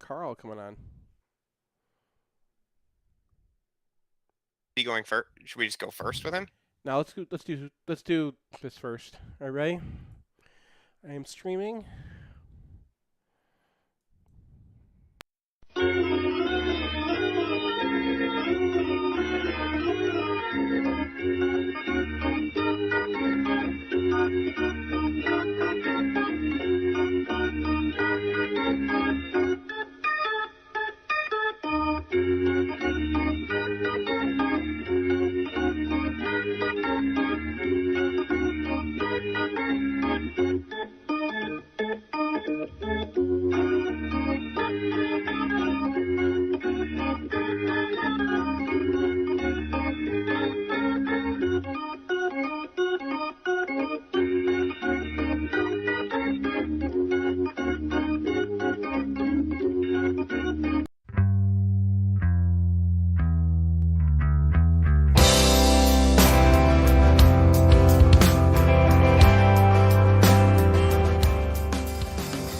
Carl coming on. Be going first? Should we just go first with him? Now let's do this first. All right. I am streaming.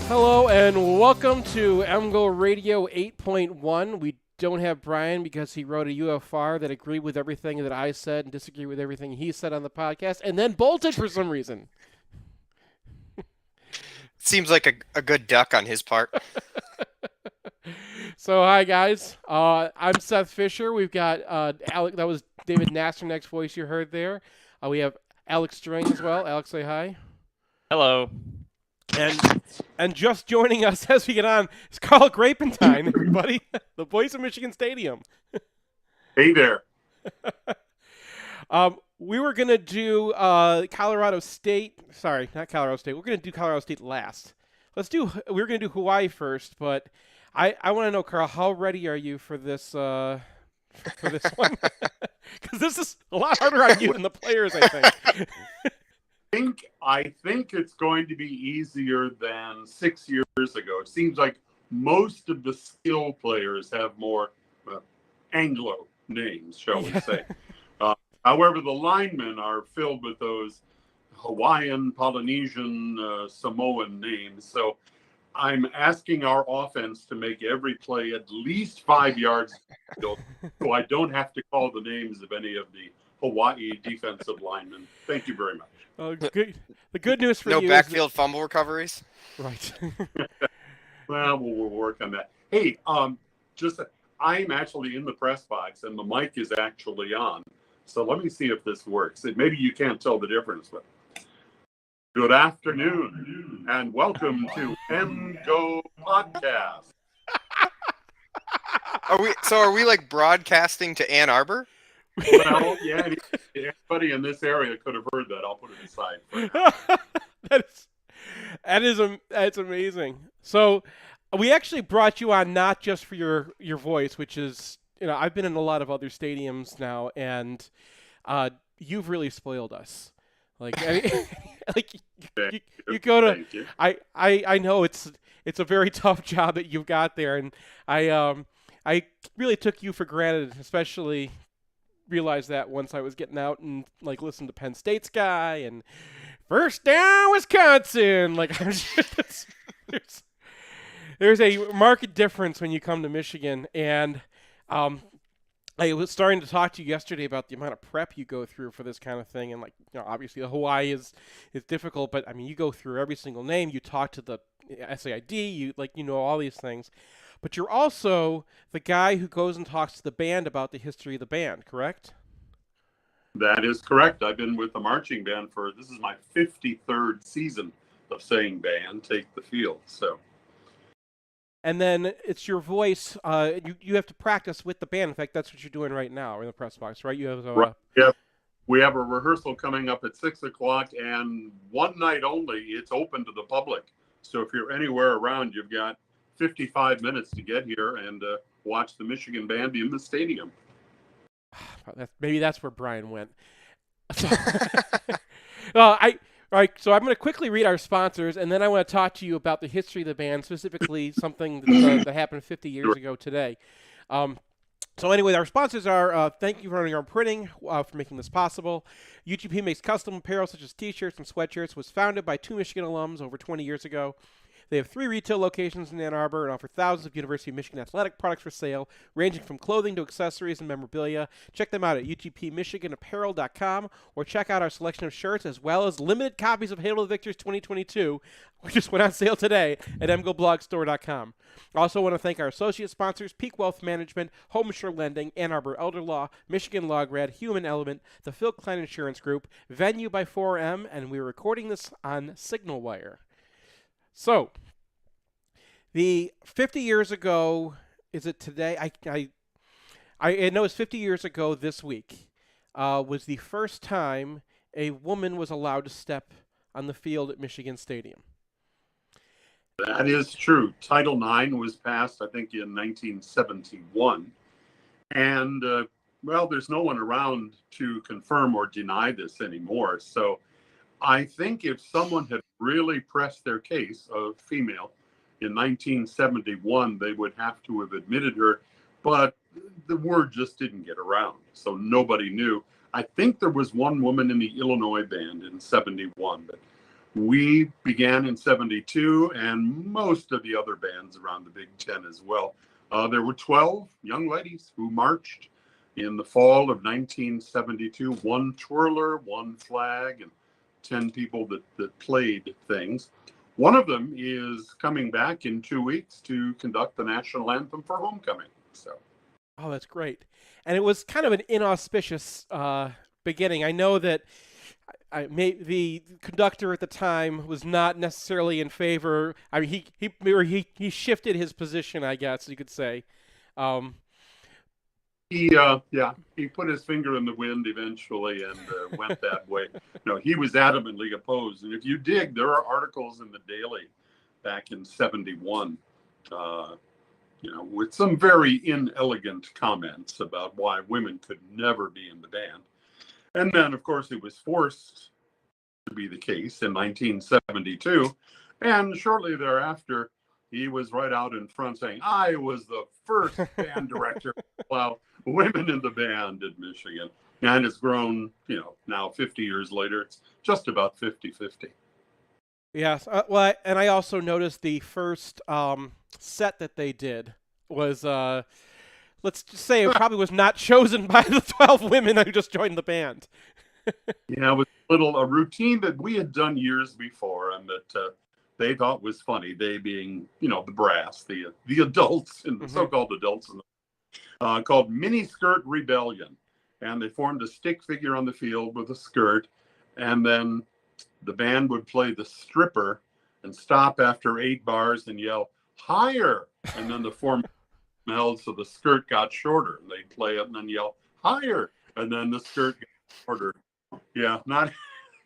Hello and welcome to MGoRadio 8.1. We don't have Brian because he wrote a UFR that agreed with everything that I said and disagreed with everything he said on the podcast and then bolted for some reason. Seems like a good duck on his part. So hi guys, I'm Seth Fisher. We've got Alex. That was David Nasternek's voice you heard there. We have Alex Strain as well. Alex, say hi. Hello. And just joining us as we get on is Carl Grapentine, everybody, the voice of Michigan Stadium. Hey there. We were gonna do Colorado State. Sorry, not Colorado State. We're gonna do Colorado State last. We're gonna do Hawaii first, but I want to know, Carl, how ready are you for this one? Because this is a lot harder on you than the players, I think. I think it's going to be easier than 6 years ago. It seems like most of the skill players have more Anglo names, shall we say. However, the linemen are filled with those Hawaiian, Polynesian, Samoan names. So I'm asking our offense to make every play at least 5 yards, so I don't have to call the names of any of the Hawaii defensive linemen. Thank you very much. Good. The good news for No you backfield fumble recoveries? Right. Well, we'll work on that. Hey, I'm actually in the press box and the mic is actually on. So let me see if this works. Maybe you can't tell the difference, but good afternoon and welcome to MGo Podcast. Are we like broadcasting to Ann Arbor? Well, yeah, anybody in this area could have heard that. I'll put it aside. That's amazing. So we actually brought you on not just for your voice, which is, I've been in a lot of other stadiums now, and you've really spoiled us. Like, you go to. I know it's a very tough job that you've got there, and I really took you for granted, especially. Realized that once I was getting out and listened to Penn State's guy and first down Wisconsin, there's a marked difference when you come to Michigan. And I was starting to talk to you yesterday about the amount of prep you go through for this kind of thing, and obviously the Hawaii is difficult, but I mean you go through every single name, you talk to the SAID, you all these things. But you're also the guy who goes and talks to the band about the history of the band, correct? That is correct. I've been with the marching band this is my 53rd season of saying band, take the field. So. And then it's your voice. You have to practice with the band. In fact, that's what you're doing right now in the press box, right? You have right. Yeah. We have a rehearsal coming up at 6 o'clock, and one night only. It's open to the public. So if you're anywhere around, you've got 55 minutes to get here and watch the Michigan band in the stadium. Maybe that's where Brian went. So, all right, so I'm going to quickly read our sponsors, and then I want to talk to you about the history of the band, specifically something that happened 50 years ago today. So anyway, our sponsors are, thank you for running our printing, for making this possible. UGP makes custom apparel such as T-shirts and sweatshirts, was founded by two Michigan alums over 20 years ago. They have 3 retail locations in Ann Arbor and offer thousands of University of Michigan athletic products for sale, ranging from clothing to accessories and memorabilia. Check them out at utpmichiganapparel.com or check out our selection of shirts as well as limited copies of Hail to the Victors 2022, which just went on sale today at mgoblogstore.com. Also want to thank our associate sponsors, Peak Wealth Management, Home Insure Lending, Ann Arbor Elder Law, Michigan Lograd, Human Element, the Phil Klein Insurance Group, Venue by 4M, and we're recording this on Signal Wire. So, the 50 years ago, is it today? I know it's 50 years ago this week, was the first time a woman was allowed to step on the field at Michigan Stadium. That is true. Title IX was passed, I think, in 1971. And, well, there's no one around to confirm or deny this anymore. So I think if someone had really pressed their case of female in 1971, they would have to have admitted her. But the word just didn't get around. So nobody knew. I think there was one woman in the Illinois band in 71, but we began in 72, and most of the other bands around the Big Ten as well. There were 12 young ladies who marched in the fall of 1972, one twirler, one flag, and 10 people that played things. One of them is coming back in 2 weeks to conduct the national anthem for homecoming. So, oh, that's great. And it was kind of an inauspicious beginning. I know that the conductor at the time was not necessarily in favor. I mean, he shifted his position, I guess you could say. He put his finger in the wind eventually and went that way. No, he was adamantly opposed. And if you dig, there are articles in the Daily back in 71, with some very inelegant comments about why women could never be in the band. And then, of course, it was forced to be the case in 1972. And shortly thereafter, he was right out in front saying, I was the first band director to allow women in the band in Michigan. And it's grown, now 50 years later, it's just about 50-50. Yes. Well, and I also noticed the first set that they did was, let's just say it probably was not chosen by the 12 women who just joined the band. Yeah, it was a routine that we had done years before and that they thought was funny. They being, the brass, the adults, and the so-called adults, called Mini Skirt Rebellion. And they formed a stick figure on the field with a skirt. And then the band would play the stripper and stop after 8 bars and yell, higher. And then the form held so the skirt got shorter. And they'd play it and then yell, higher. And then the skirt got shorter. Yeah, not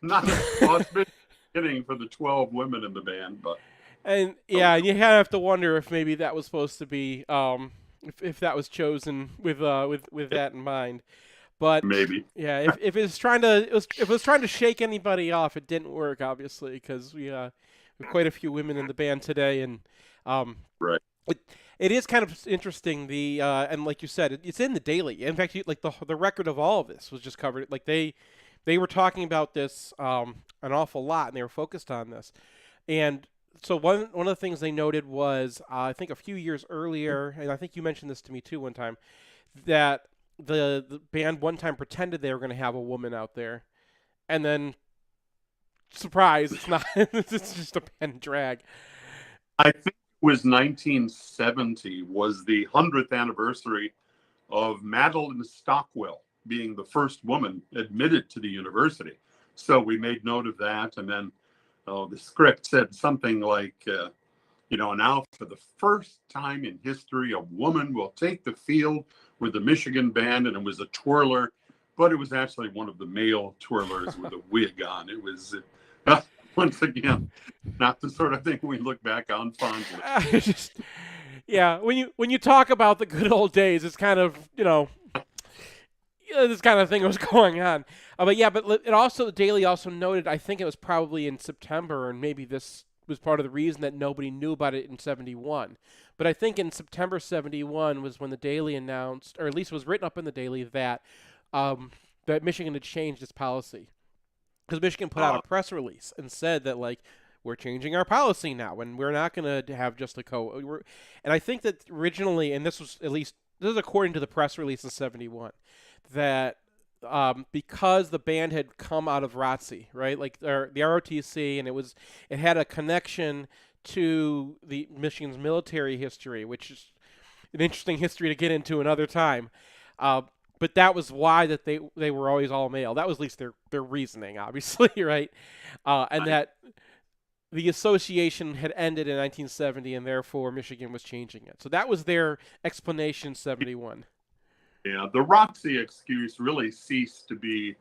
a auspicious beginning for the 12 women in the band, but. And yeah, you kind of have to wonder if maybe that was supposed to be, if that was chosen with that in mind. But maybe, yeah, if it was trying to shake anybody off, it didn't work, obviously, because we have quite a few women in the band today, and right. It is kind of interesting. And like you said, it's in the Daily. In fact, the record of all of this was just covered. Like they were talking about this an awful lot, and they were focused on this. And so one of the things they noted was I think a few years earlier, and I think you mentioned this to me too one time, that the band one time pretended they were going to have a woman out there, and then surprise, it's not. It's just a pen drag. I think it was 1970 was the 100th anniversary of Madeline Stockwell being the first woman admitted to the university. So we made note of that, and then the script said something like, now for the first time in history, a woman will take the field with the Michigan band, and it was a twirler, but it was actually one of the male twirlers with a wig on. It was, once again, not the sort of thing we look back on fondly. Yeah, when you talk about the good old days, it's kind of, this kind of thing was going on. But the Daily also noted, I think it was probably in September, and maybe this was part of the reason that nobody knew about it in 71. But I think in September 71 was when the Daily announced, or at least was written up in the Daily, that that Michigan had changed its policy. Because Michigan put out a press release and said that, like, we're changing our policy now, and we're not going to have just and I think that originally, and this is according to the press release in '71, that because the band had come out of ROTC, right, like the ROTC, and it had a connection to the Michigan's military history, which is an interesting history to get into another time. But that was why that they were always all male. That was at least their reasoning, obviously, right? And that the association had ended in 1970, and therefore Michigan was changing it. So that was their explanation in '71. Yeah, the ROTC excuse really ceased to be,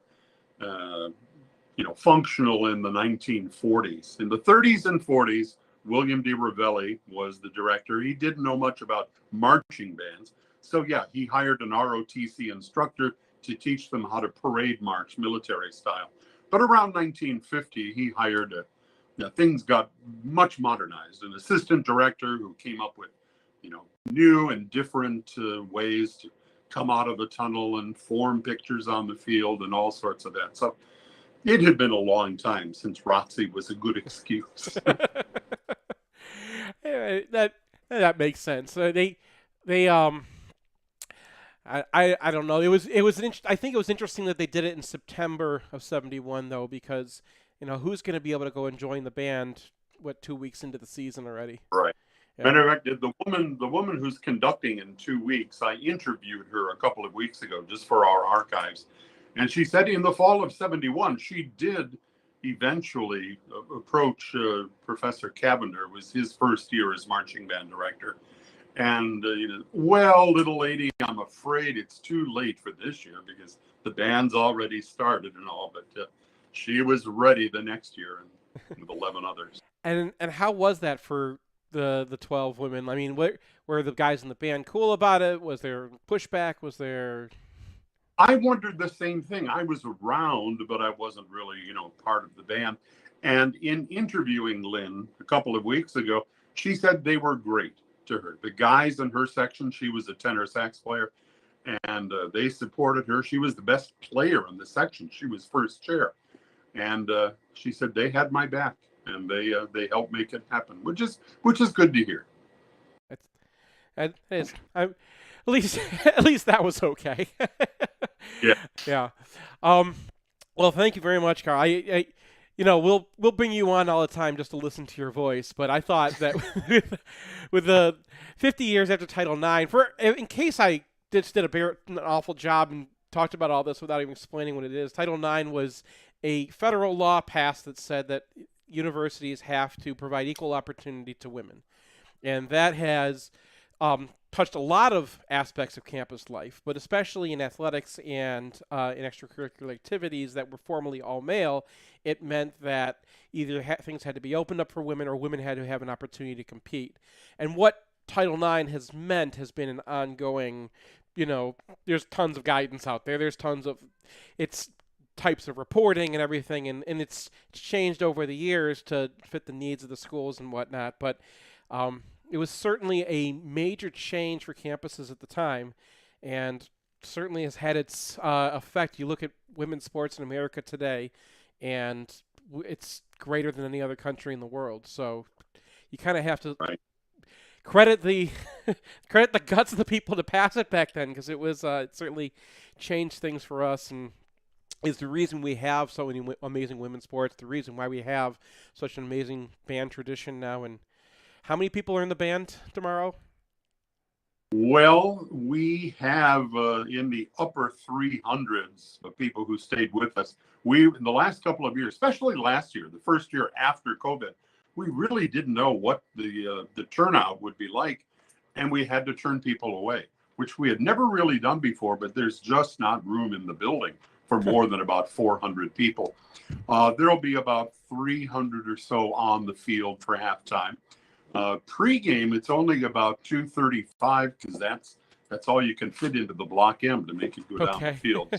functional in the 1940s. In the 30s and 40s, William D. Ravelli was the director. He didn't know much about marching bands. So, yeah, he hired an ROTC instructor to teach them how to parade march military style. But around 1950, he hired things got much modernized, an assistant director who came up with, new and different ways to come out of the tunnel and form pictures on the field and all sorts of that. So it had been a long time since ROTC was a good excuse. that makes sense. I don't know. I think it was interesting that they did it in September of '71 though, because who's going to be able to go and join the band 2 weeks into the season already? Right. Yeah. Matter of fact, the woman who's conducting in 2 weeks, I interviewed her a couple of weeks ago just for our archives, and she said in the fall of '71 she did eventually approach Professor Cavender. It was his first year as marching band director, and well, little lady, I'm afraid it's too late for this year because the band's already started and all, but she was ready the next year, and with 11 others. And how was that for the 12 women? I mean, were the guys in the band cool about it? Was there pushback? Was there? I wondered the same thing. I was around, but I wasn't really, part of the band. And in interviewing Lynn a couple of weeks ago, she said they were great to her. The guys in her section, she was a tenor sax player, and they supported her. She was the best player in the section. She was first chair. And she said they had my back, and they helped make it happen, which is good to hear. At least that was okay. Yeah. Yeah. Well, thank you very much, Carl. We'll bring you on all the time just to listen to your voice, but I thought that with the 50 years after Title IX, in case I did an awful job and talked about all this without even explaining what it is, Title IX was a federal law passed that said that universities have to provide equal opportunity to women. And that has touched a lot of aspects of campus life, but especially in athletics and in extracurricular activities that were formerly all male. It meant that either things had to be opened up for women or women had to have an opportunity to compete. And what Title IX has meant has been an ongoing, there's tons of guidance out there. There's tons of types of reporting and everything, and it's changed over the years to fit the needs of the schools and whatnot. But it was certainly a major change for campuses at the time, and certainly has had its effect. You look at women's sports in America today, and it's greater than any other country in the world. So you kind of have to credit the guts of the people to pass it back then, because it certainly changed things for us, and is the reason we have so many amazing women's sports, the reason why we have such an amazing band tradition now. And how many people are in the band tomorrow? Well, we have in the upper 300s of people who stayed with us. In the last couple of years, especially last year, the first year after COVID, we really didn't know what the turnout would be like, and we had to turn people away, which we had never really done before, but there's just not room in the building for more than about 400 people. There'll be about 300 or so on the field for halftime. Pre-game, it's only about 235 because that's all you can fit into the Block M to make it go down the field.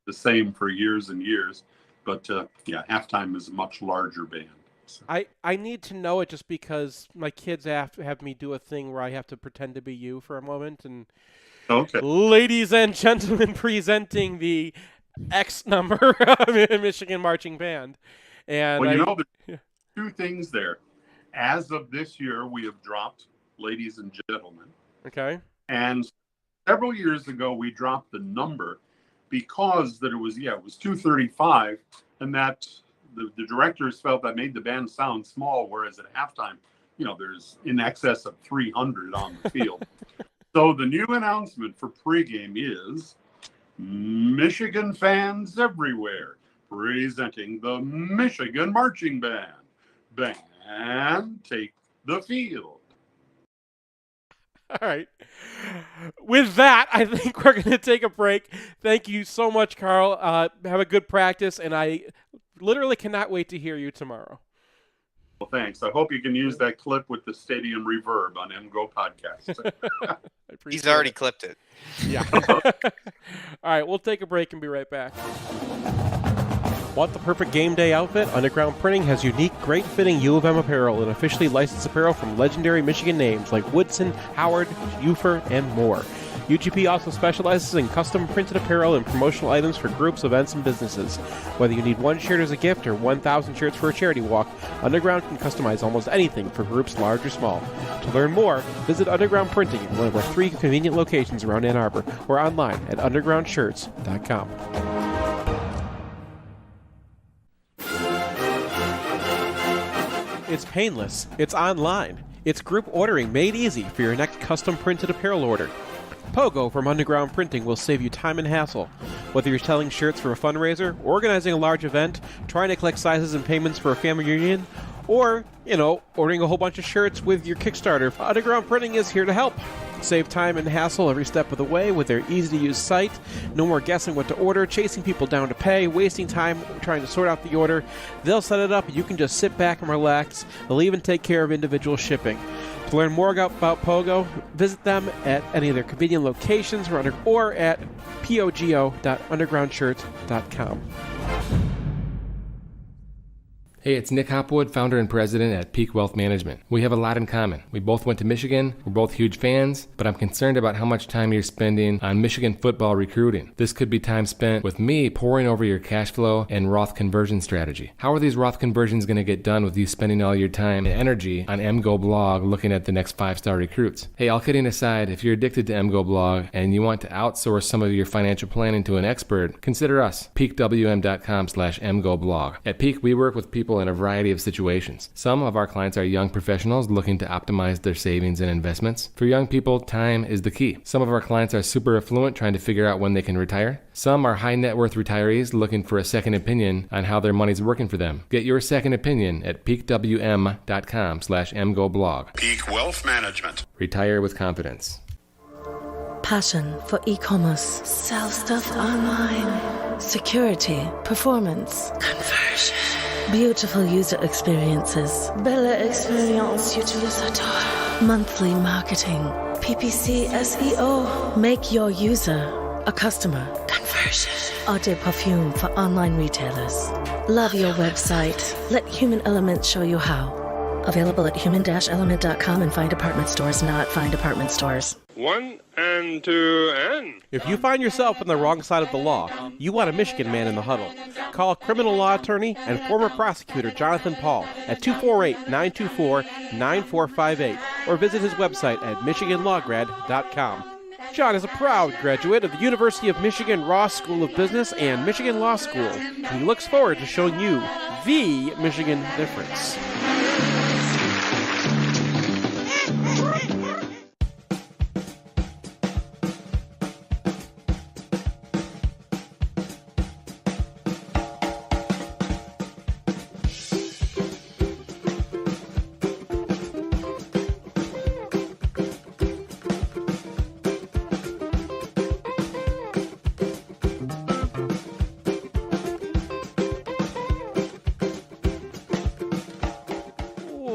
The same for years and years, but halftime is a much larger band. So. I need to know it just because my kids have me do a thing where I have to pretend to be you for a moment. And okay, ladies and gentlemen, presenting the X number of Michigan Marching Band. And Well, there's two things there. As of this year, we have dropped ladies and gentlemen. Okay. And several years ago, we dropped the number because it was 235, and that the directors felt that made the band sound small, whereas at halftime, there's in excess of 300 on the field. So the new announcement for pregame is Michigan fans everywhere, presenting the Michigan Marching Band. Band, take the field. All right. With that, I think we're going to take a break. Thank you so much, Carl. Have a good practice, and I literally cannot wait to hear you tomorrow. Well, thanks. I hope you can use that clip with the stadium reverb on MGO podcast. He's already clipped it. Yeah. All right, we'll take a break and be right back. Want the perfect game day outfit? Underground Printing has unique, great-fitting U of M apparel and officially licensed apparel from legendary Michigan names like Woodson, Howard, Ufer, and more. UGP also specializes in custom printed apparel and promotional items for groups, events, and businesses. Whether you need one shirt as a gift or 1,000 shirts for a charity walk, Underground can customize almost anything for groups large or small. To learn more, visit Underground Printing in one of our 3 convenient locations around Ann Arbor or online at undergroundshirts.com. It's painless. It's online. It's group ordering made easy for your next custom printed apparel order. Pogo from Underground Printing will save you time and hassle. Whether you're selling shirts for a fundraiser, organizing a large event, trying to collect sizes and payments for a family reunion, or, ordering a whole bunch of shirts with your Kickstarter, Underground Printing is here to help. Save time and hassle every step of the way with their easy-to-use site. No more guessing what to order, chasing people down to pay, wasting time trying to sort out the order. They'll set it up and you can just sit back and relax. They'll even take care of individual shipping. To learn more about Pogo, visit them at any of their convenient locations or at pogo.undergroundshirts.com. Hey, it's Nick Hopwood, founder and president at Peak Wealth Management. We have a lot in common. We both went to Michigan, we're both huge fans, but I'm concerned about how much time you're spending on Michigan football recruiting. This could be time spent with me poring over your cash flow and Roth conversion strategy. How are these Roth conversions going to get done with you spending all your time and energy on MGO Blog looking at the next 5-star recruits? Hey, all kidding aside, if you're addicted to MGO Blog and you want to outsource some of your financial planning to an expert, consider us, peakwm.com/MGoBlog. At Peak, we work with people in a variety of situations. Some of our clients are young professionals looking to optimize their savings and investments. For young people, time is the key. Some of our clients are super affluent trying to figure out when they can retire. Some are high net worth retirees looking for a second opinion on how their money's working for them. Get your second opinion at peakwm.com/MGoBlog. Peak Wealth Management. Retire with confidence. Passion for e-commerce. Sell stuff online. Security. Performance. Conversion. Beautiful user experiences. Belle expérience utilisateur. Monthly marketing. PPC SEO. Make your user a customer. Conversion. Eau de parfum for online retailers. Love your website. Let Human Element show you how. Available at human-element.com and fine department stores, not fine department stores. 1 and 2 and... If you find yourself on the wrong side of the law, you want a Michigan man in the huddle. Call criminal law attorney and former prosecutor Jonathan Paul at 248-924-9458 or visit his website at michiganlawgrad.com. John is a proud graduate of the University of Michigan Ross School of Business and Michigan Law School, and he looks forward to showing you the Michigan difference.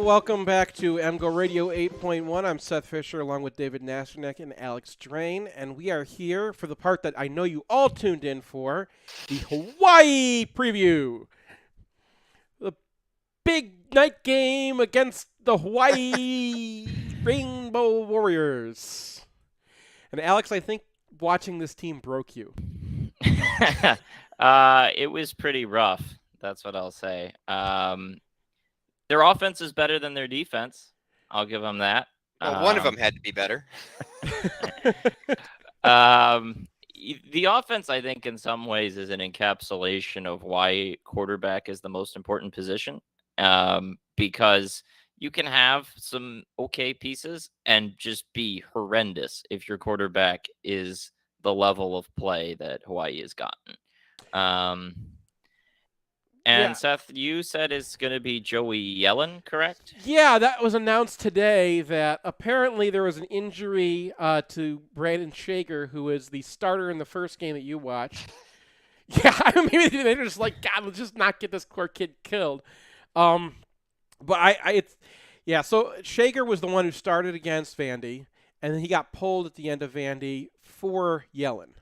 Welcome back to MGoRadio 8.1. I'm Seth Fisher along with David Nasternik and Alex Drain, and we are here for the part that I know you all tuned in for, the Hawai'i Preview. The big night game against the Hawaii Rainbow Warriors. And Alex, I think watching this team broke you. It was pretty rough. That's what I'll say. Their offense is better than their defense. I'll give them that. Well, one of them had to be better. The offense, I think, in some ways is an encapsulation of why quarterback is the most important position. Because you can have some okay pieces and just be horrendous if your quarterback is the level of play that Hawaii has gotten. And Seth, you said it's going to be Joey Yellen, correct? Yeah, that was announced today that apparently there was an injury to Brandon Shager, who is the starter in the first game that you watched. Yeah, I mean, maybe they're just like, God, let's just not get this poor kid killed. But so Shager was the one who started against Vandy, and then he got pulled at the end of Vandy for Yellen,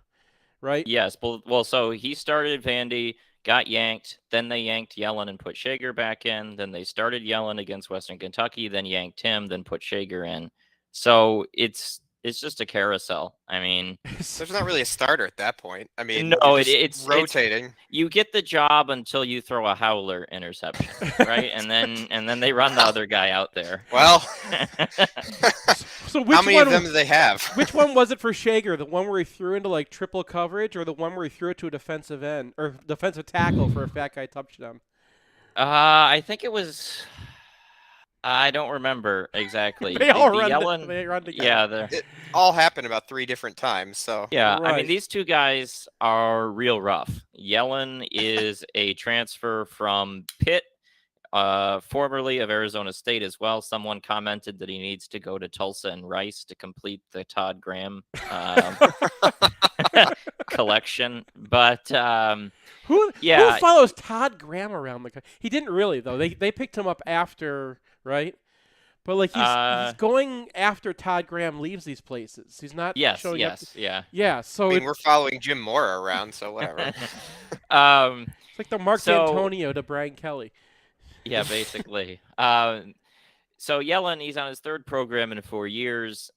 right? Yes. Well, so he started Vandy, got yanked, then they yanked Yellen and put Shager back in, then they started Yellen against Western Kentucky, then yanked him, then put Shager in. So it's just a carousel. I mean, there's not really a starter at that point. I mean, no, it's rotating. You get the job until you throw a howler interception, right? and then they run the other guy out there. Well, so which how many of them do they have? Which one was it for Shager? The one where he threw into like triple coverage, or the one where he threw it to a defensive end or defensive tackle for a fat guy touchdown? I think it was. I don't remember exactly. They all run together. Yeah, it all happened about 3 different times. So yeah, right. I mean, these two guys are real rough. Yellen is a transfer from Pitt, formerly of Arizona State as well. Someone commented that he needs to go to Tulsa and Rice to complete the Todd Graham collection. But who follows Todd Graham around the country? He didn't really, though. They picked him up after, right? But like he's going after Todd Graham leaves these places. He's not showing up. Yeah. So I mean, we're following Jim Mora around, so whatever. It's like the Mark D'Antonio to Brian Kelly. Yeah, basically. So Yellen, he's on his 3rd program in 4 years.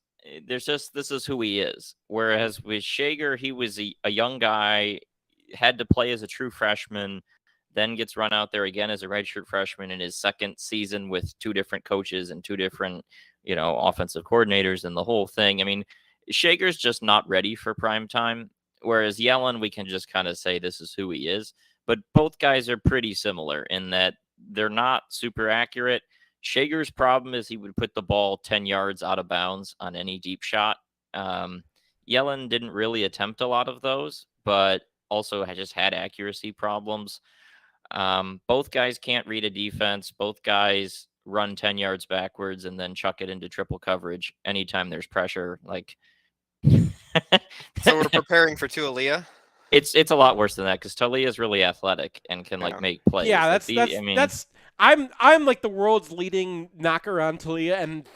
This is who he is. Whereas with Shager, he was a young guy, had to play as a true freshman, then gets run out there again as a redshirt freshman in his 2nd season with 2 different coaches and 2 different, offensive coordinators and the whole thing. I mean, Shager's just not ready for prime time. Whereas Yellen, we can just kind of say this is who he is. But both guys are pretty similar in that they're not super accurate. Shager's problem is he would put the ball 10 yards out of bounds on any deep shot. Yellen didn't really attempt a lot of those, but also just had accuracy problems. Both guys can't read a defense. Both guys run 10 yards backwards and then chuck it into triple coverage anytime there's pressure. Like, so we're preparing for Tualia. It's a lot worse than that because Talia is really athletic and can make plays. Yeah, I'm like the world's leading knocker on Talia, and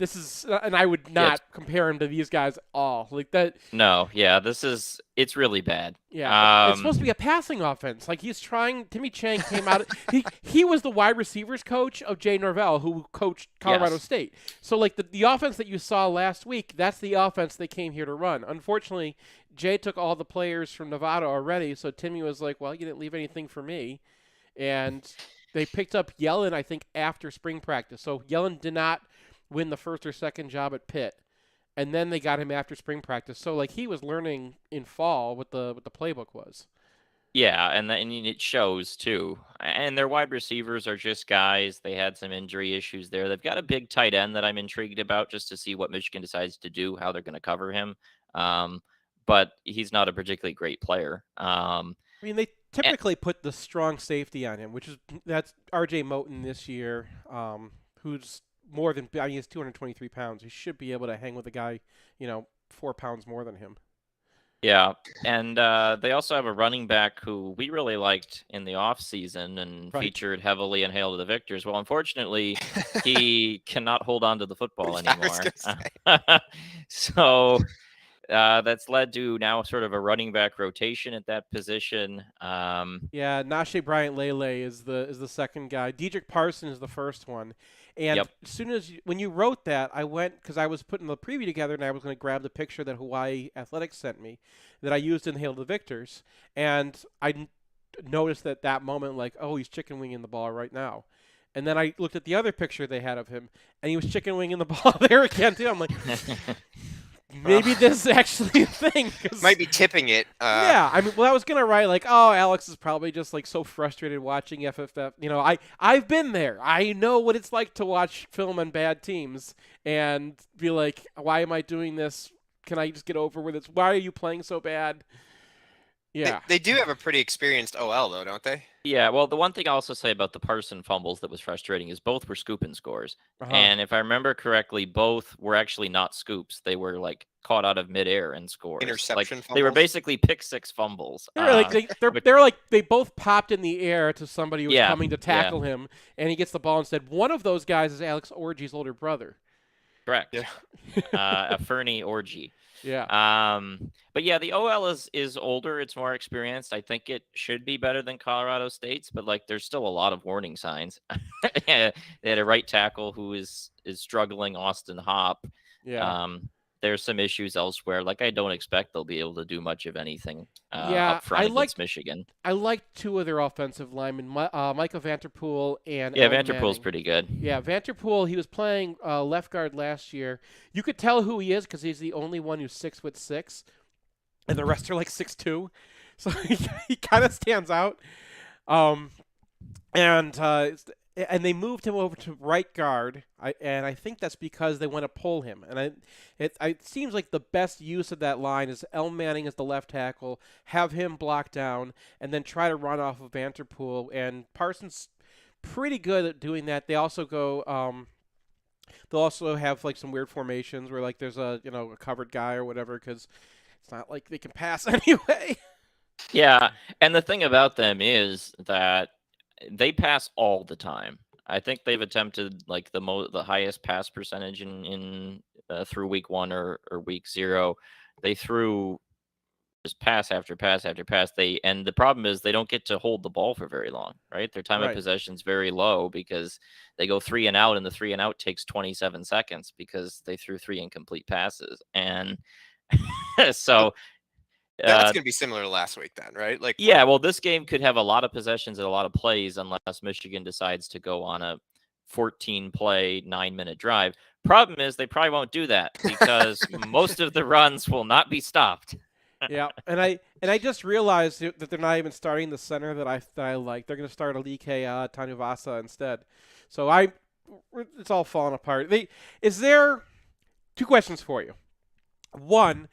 I would not compare him to these guys at all. Like that. No, yeah, it's really bad. Yeah, it's supposed to be a passing offense. Like he's trying. Timmy Chang came out. He was the wide receivers coach of Jay Norvell, who coached Colorado State. So like the offense that you saw last week, that's the offense they came here to run. Unfortunately, Jay took all the players from Nevada already, so Timmy was like, well, you didn't leave anything for me. And they picked up Yellen, I think, after spring practice. So Yellen did not win the 1st or 2nd job at Pitt. And then they got him after spring practice. So like he was learning in fall what the playbook was. Yeah, and it shows too. And their wide receivers are just guys. They had some injury issues there. They've got a big tight end that I'm intrigued about just to see what Michigan decides to do, how they're going to cover him. But he's not a particularly great player. I mean, they typically put the strong safety on him, that's R.J. Moten this year, who's more than he's 223 pounds. He should be able to hang with a guy, 4 pounds more than him. Yeah, and they also have a running back who we really liked in the offseason and featured heavily in Hail to the Victors. Well, unfortunately, he cannot hold on to the football anymore. So that's led to now sort of a running back rotation at that position. Yeah, Nashe Bryant Lele is the 2nd guy. Dedrick Parson is the 1st one. And as soon as when you wrote that, I went because I was putting the preview together and I was going to grab the picture that Hawaii Athletics sent me that I used in Hail to the Victors. And I noticed at that moment, like, oh, he's chicken winging the ball right now. And then I looked at the other picture they had of him, and he was chicken winging the ball there again too. I'm like, maybe this is actually a thing. Might be tipping it. Yeah, I mean, well, I was gonna write like, oh, Alex is probably just like so frustrated watching FFF. You know, I've been there. I know what it's like to watch film on bad teams and be like, why am I doing this? Can I just get over with this? Why are you playing so bad? Yeah, They do have a pretty experienced OL though, don't they? Yeah, well, the one thing I'll also say about the Parson fumbles that was frustrating is both were scooping scores. And if I remember correctly, both were actually not scoops. They were like caught out of midair and scores. Interception They were fumbles? basically pick six fumbles. they're like they both popped in the air to somebody who was Yeah, coming to tackle him, and he gets the ball and said, one of those guys is Alex Orgy's older brother. Correct. Yeah. A Fernie Orgy. Yeah. But yeah, the OL is older. It's more experienced. I think it should be better than Colorado State's, but like there's still a lot of warning signs. They had a right tackle who is struggling, Austin Hopp. Yeah. There's some issues elsewhere. Like I don't expect they'll be able to do much of anything Yeah, up front against Michigan. I like two of their offensive linemen, Michael Vanterpool and Yeah, Ellen Vanterpool's Manning. pretty good. Yeah, Vanterpool, he was playing left guard last year. You could tell who he is because he's the only one who's 6'6", and the rest are like 6'2", so he kind of stands out. And they moved him over to right guard, and I think that's because they want to pull him. And it seems like the best use of that line is El Manning as the left tackle, have him block down, and then try to run off of Vanterpool. And Parsons pretty good at doing that. They also go. They'll also have like some weird formations where like there's a covered guy or whatever because it's not like they can pass anyway. Yeah, and the thing about them is that they pass all the time. I think they've attempted like the highest pass percentage in through week 1 or week 0. They threw just pass after pass after pass. And the problem is they don't get to hold the ball for very long, right? Their time of possession is very low because they go 3 and out, and the 3 and out takes 27 seconds because they threw 3 incomplete passes. And so That's going to be similar to last week then, right? Like, yeah, well, this game could have a lot of possessions and a lot of plays unless Michigan decides to go on a 14-play, 9-minute drive. Problem is they probably won't do that because most of the runs will not be stopped. Yeah, and I just realized that they're not even starting the center that I like. They're going to start Alike Tanuvasa instead. So it's all falling apart. Is there 2 questions for you? One,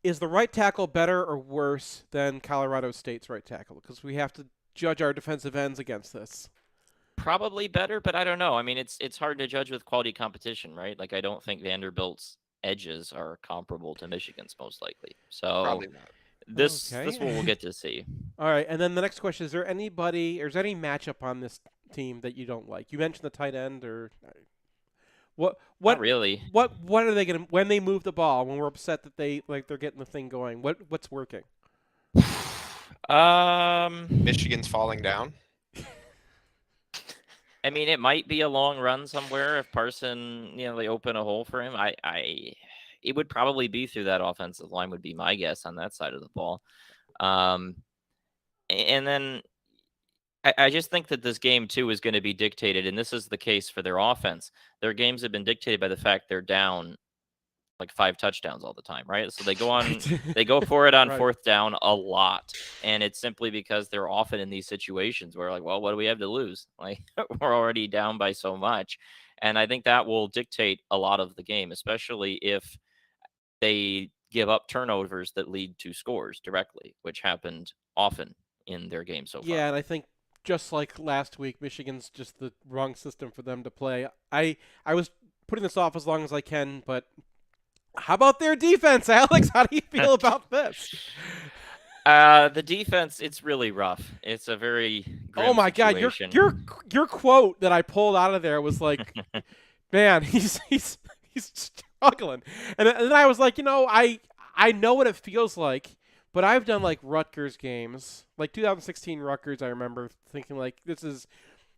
is the right tackle better or worse than Colorado State's right tackle? Because we have to judge our defensive ends against this. Probably better, but I don't know. I mean, it's hard to judge with quality competition, right? Like I don't think Vanderbilt's edges are comparable to Michigan's most likely. So probably not. This one we'll get to see. All right, and then the next question: is there any matchup on this team that you don't like? You mentioned the tight end, or what? Not really. What are they gonna when they move the ball? When we're upset that they're getting the thing going? What's working? Michigan's falling down. I mean, it might be a long run somewhere if Parson, they open a hole for him. It would probably be through that offensive line would be my guess on that side of the ball. And then I just think that this game too is going to be dictated, and this is the case for their offense. Their games have been dictated by the fact they're down like 5 touchdowns all the time, right? So they go for it on Right. 4th down a lot. And it's simply because they're often in these situations where like, well, what do we have to lose? Like we're already down by so much. And I think that will dictate a lot of the game, especially if they give up turnovers that lead to scores directly, which happened often in their game so far. Yeah, and I think just like last week, Michigan's just the wrong system for them to play. I was putting this off as long as I can, but how about their defense, Alex? How do you feel about this? The defense, it's really rough. It's a very grim Oh my God, situation. your quote that I pulled out of there was like, man, he's struggling, and then I was like, I know what it feels like, but I've done like Rutgers games, like 2016 Rutgers. I remember thinking like this is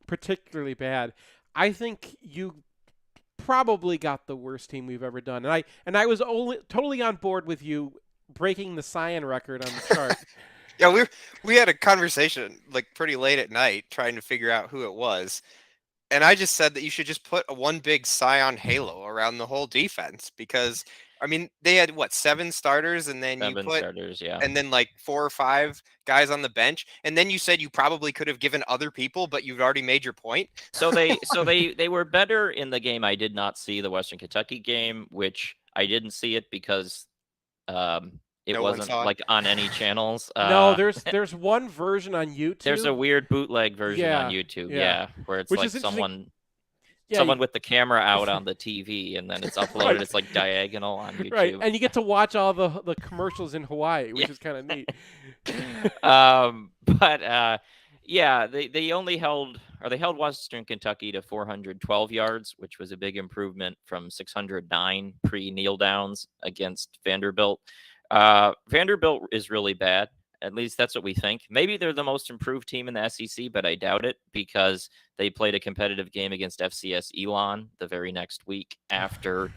particularly bad. I think you probably got the worst team we've ever done, and I was totally on board with you breaking the Cyan record on the chart. Yeah, we had a conversation like pretty late at night trying to figure out who it was. And I just said that you should just put one big Scion halo around the whole defense because I mean they had what 7 starters and then you 7 put starters, yeah. and then like 4 or 5 guys on the bench and then you said you probably could have given other people but you've already made your point. So they were better in the game. I did not see the Western Kentucky game, which I didn't see it because it No one wasn't saw it. like on any channels. No, there's one version on YouTube. There's a weird bootleg version on Yeah, YouTube, yeah. where it's Which like is interesting. someone with the camera out on the TV, and then it's uploaded. Right. It's like diagonal on YouTube. Right, and you get to watch all the commercials in Hawaii, which is kind of neat. But yeah, they held Western Kentucky to 412 yards, which was a big improvement from 609 pre-kneel downs against Vanderbilt. Vanderbilt is really bad. At least that's what we think. Maybe they're the most improved team in the SEC, but I doubt it because they played a competitive game against FCS Elon the very next week after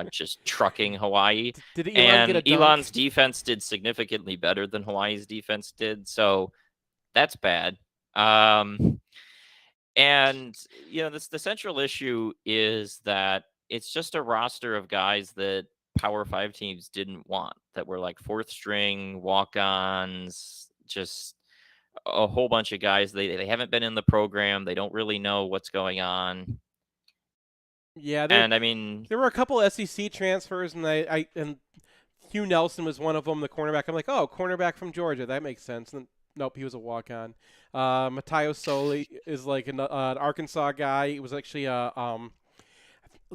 just trucking Hawaii. Did Elon get a dunk? Elon's defense did significantly better than Hawaii's defense did, so that's bad. And the central issue is that it's just a roster of guys that Power 5 teams didn't want, that were like 4th string walk-ons, just a whole bunch of guys. They haven't been in the program. They don't really know what's going on. Yeah, And I mean, there were a couple SEC transfers, and and Hugh Nelson was one of them, the cornerback. I'm like, oh, cornerback from Georgia, that makes sense. And nope, he was a walk-on. Matayo Soli is like an Arkansas guy. He was actually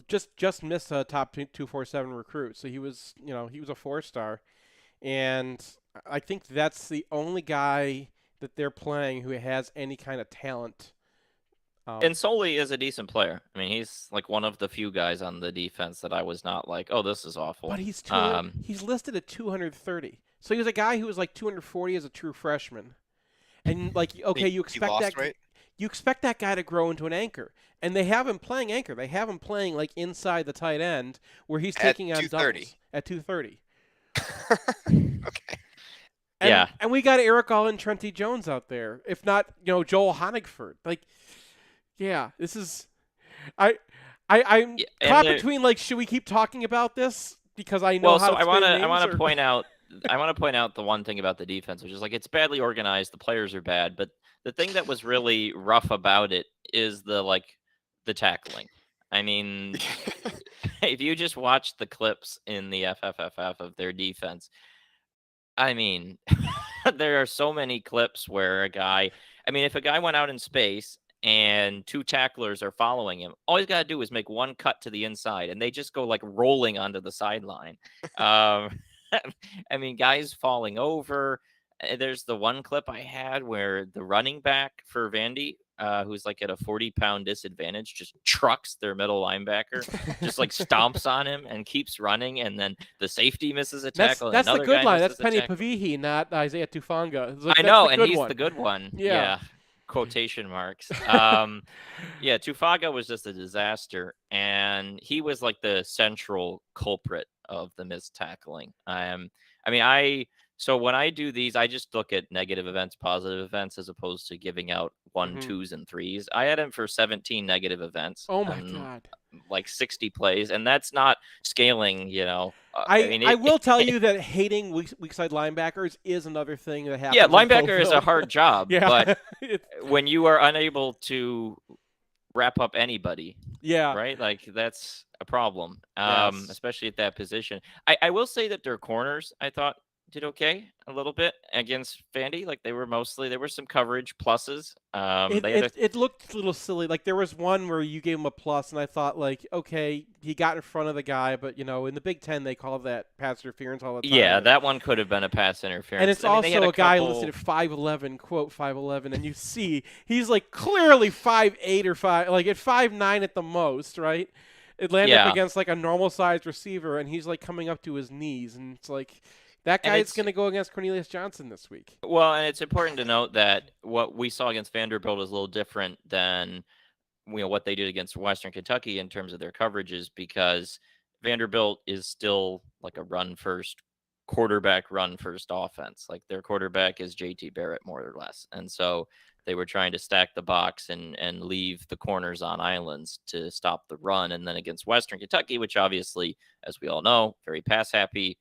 just missed a top 247 recruit, so he was a 4-star, and I think that's the only guy that they're playing who has any kind of talent. And Soli is a decent player. I mean, he's like one of the few guys on the defense that I was not like, oh, this is awful. But he's listed at 230, so he was a guy who was like 240 as a true freshman, and like okay, you expect that guy to grow into an anchor. And they have him playing anchor. They have him playing like inside the tight end where he's taking on doubles at 230. Okay. Yeah. And we got Eric All and Trente Jones out there. If not, Joel Honigford. Like, yeah, this is I'm caught between like, should we keep talking about this? Because I know how to I want to point out the one thing about the defense, which is like it's badly organized, the players are bad, but the thing that was really rough about it is the tackling. I mean, if you just watch the clips in the FFFF of their defense, I mean, there are so many clips where if a guy went out in space and 2 tacklers are following him, all he's got to do is make one cut to the inside and they just go like rolling onto the sideline. I mean, guys falling over. There's the one clip I had where the running back for Vandy, who's like at a 40-pound disadvantage, just trucks their middle linebacker, just like stomps on him and keeps running, and then the safety misses a tackle. That's the good line. That's Penny tackle. Pavihi, not Isaiah Tufanga. I know, and he's the good one. Yeah. Quotation marks. Tufaga was just a disaster, and he was like the central culprit of the missed tackling. So when I do these, I just look at negative events, positive events, as opposed to giving out 1, 2s, and 3s. I had him for 17 negative events. Oh my God. Like 60 plays, and that's not scaling, I will tell you that hating weak side linebackers is another thing that happens. Yeah, linebacker is a hard job, yeah. But when you are unable to wrap up anybody, yeah, right? Like that's a problem, Yes. especially at that position. I will say that their corners, I thought, did okay a little bit against Vandy. Like there were some coverage pluses. It looked a little silly. Like there was one where you gave him a plus, and I thought like, okay, he got in front of the guy, but in the Big Ten they call that pass interference all the time. Yeah, that one could have been a pass interference. And it's also a guy listed at 5'11", quote 5'11", and you see he's like clearly 5'8" or 5, like at 5'9" at the most, right? It landed up against like a normal sized receiver, and he's like coming up to his knees, and it's like. That guy's going to go against Cornelius Johnson this week. Well, and it's important to note that what we saw against Vanderbilt is a little different than what they did against Western Kentucky in terms of their coverages, because Vanderbilt is still like a run-first quarterback run first offense. Like their quarterback is JT Barrett more or less. And so they were trying to stack the box and leave the corners on islands to stop the run. And then against Western Kentucky, which obviously, as we all know, very pass happy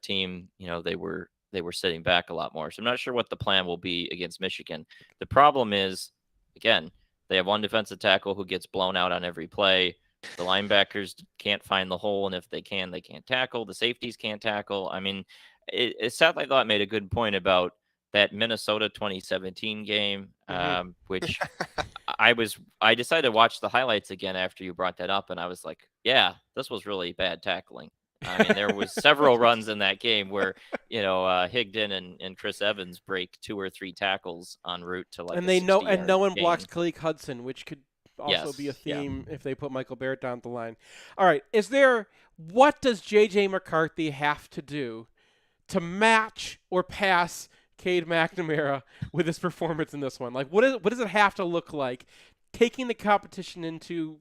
team, they were sitting back a lot more. So I'm not sure what the plan will be against Michigan. The problem is, again, they have one defensive tackle who gets blown out on every play. The linebackers can't find the hole, and if they can't tackle. The safeties can't tackle. I mean, Seth, I thought, made a good point about that Minnesota 2017 game, which I decided to watch the highlights again after you brought that up, and I was like, yeah, this was really bad tackling. I mean, there was several runs in that game where, Higdon and Chris Evans break 2 or 3 tackles en route to and no one blocks Khaleke Hudson, which could also be a theme if they put Michael Barrett down the line. All right, what does J.J. McCarthy have to do to match or pass Cade McNamara with his performance in this one? Like, what does it have to look like, taking the competition into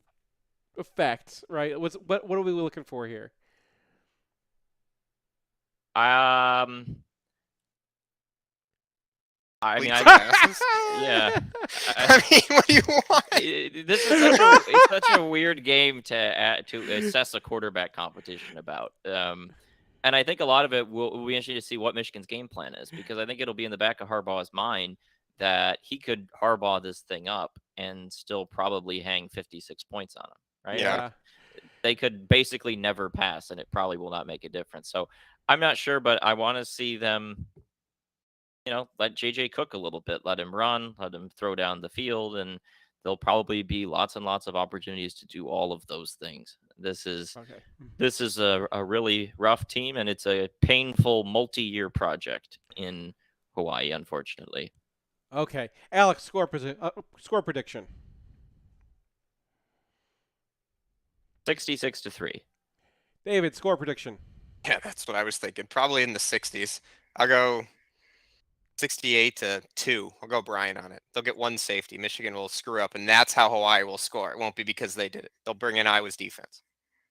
effect, right? What are we looking for here? I mean, yeah. I mean, what do you want? This is such a weird game to assess a quarterback competition about. And I think a lot of it will be interesting to see what Michigan's game plan is, because I think it'll be in the back of Harbaugh's mind that he could Harbaugh this thing up and still probably hang 56 points on him, right? Yeah. Like, they could basically never pass, and it probably will not make a difference. So I'm not sure, but I want to see them, let JJ cook a little bit, let him run, let him throw down the field, and there'll probably be lots and lots of opportunities to do all of those things. This is a really rough team, and it's a painful multi-year project in Hawaii, unfortunately. Okay. Alex, score prediction. 66-3. David, score prediction. Yeah, that's what I was thinking. Probably in the 60s. I'll go 68-2. I'll go Brian on it. They'll get one safety. Michigan will screw up, and that's how Hawaii will score. It won't be because they did it. They'll bring in Iowa's defense.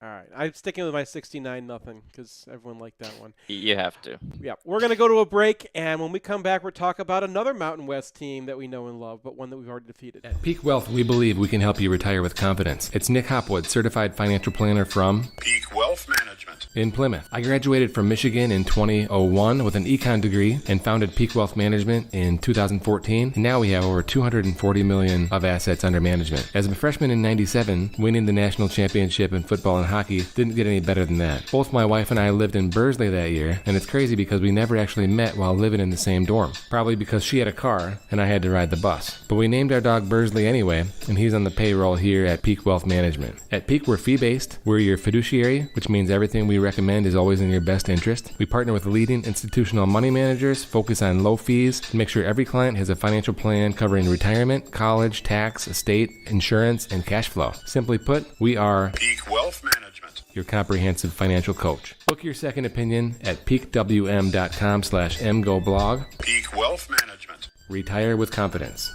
All right. I'm sticking with my 69-0 because everyone liked that one. You have to. Yeah. We're going to go to a break, and when we come back, we'll talk about another Mountain West team that we know and love, but one that we've already defeated. At Peak Wealth, we believe we can help you retire with confidence. It's Nick Hopwood, certified financial planner from Peak Wealth Management in Plymouth. I graduated from Michigan in 2001 with an econ degree and founded Peak Wealth Management in 2014. And now we have over $240 million of assets under management. As a freshman in 97, winning the national championship in football and hockey didn't get any better than that. Both my wife and I lived in Bursley that year, and it's crazy because we never actually met while living in the same dorm. Probably because she had a car and I had to ride the bus. But we named our dog Bursley anyway, and he's on the payroll here at Peak Wealth Management. At Peak, we're fee-based. We're your fiduciary, which means everything we recommend is always in your best interest. We partner with leading institutional money managers, focus on low fees, and make sure every client has a financial plan covering retirement, college, tax, estate, insurance, and cash flow. Simply put, we are Peak Wealth Management, your comprehensive financial coach. Book your second opinion at peakwm.com/mgoblog. Peak Wealth Management. Retire with confidence.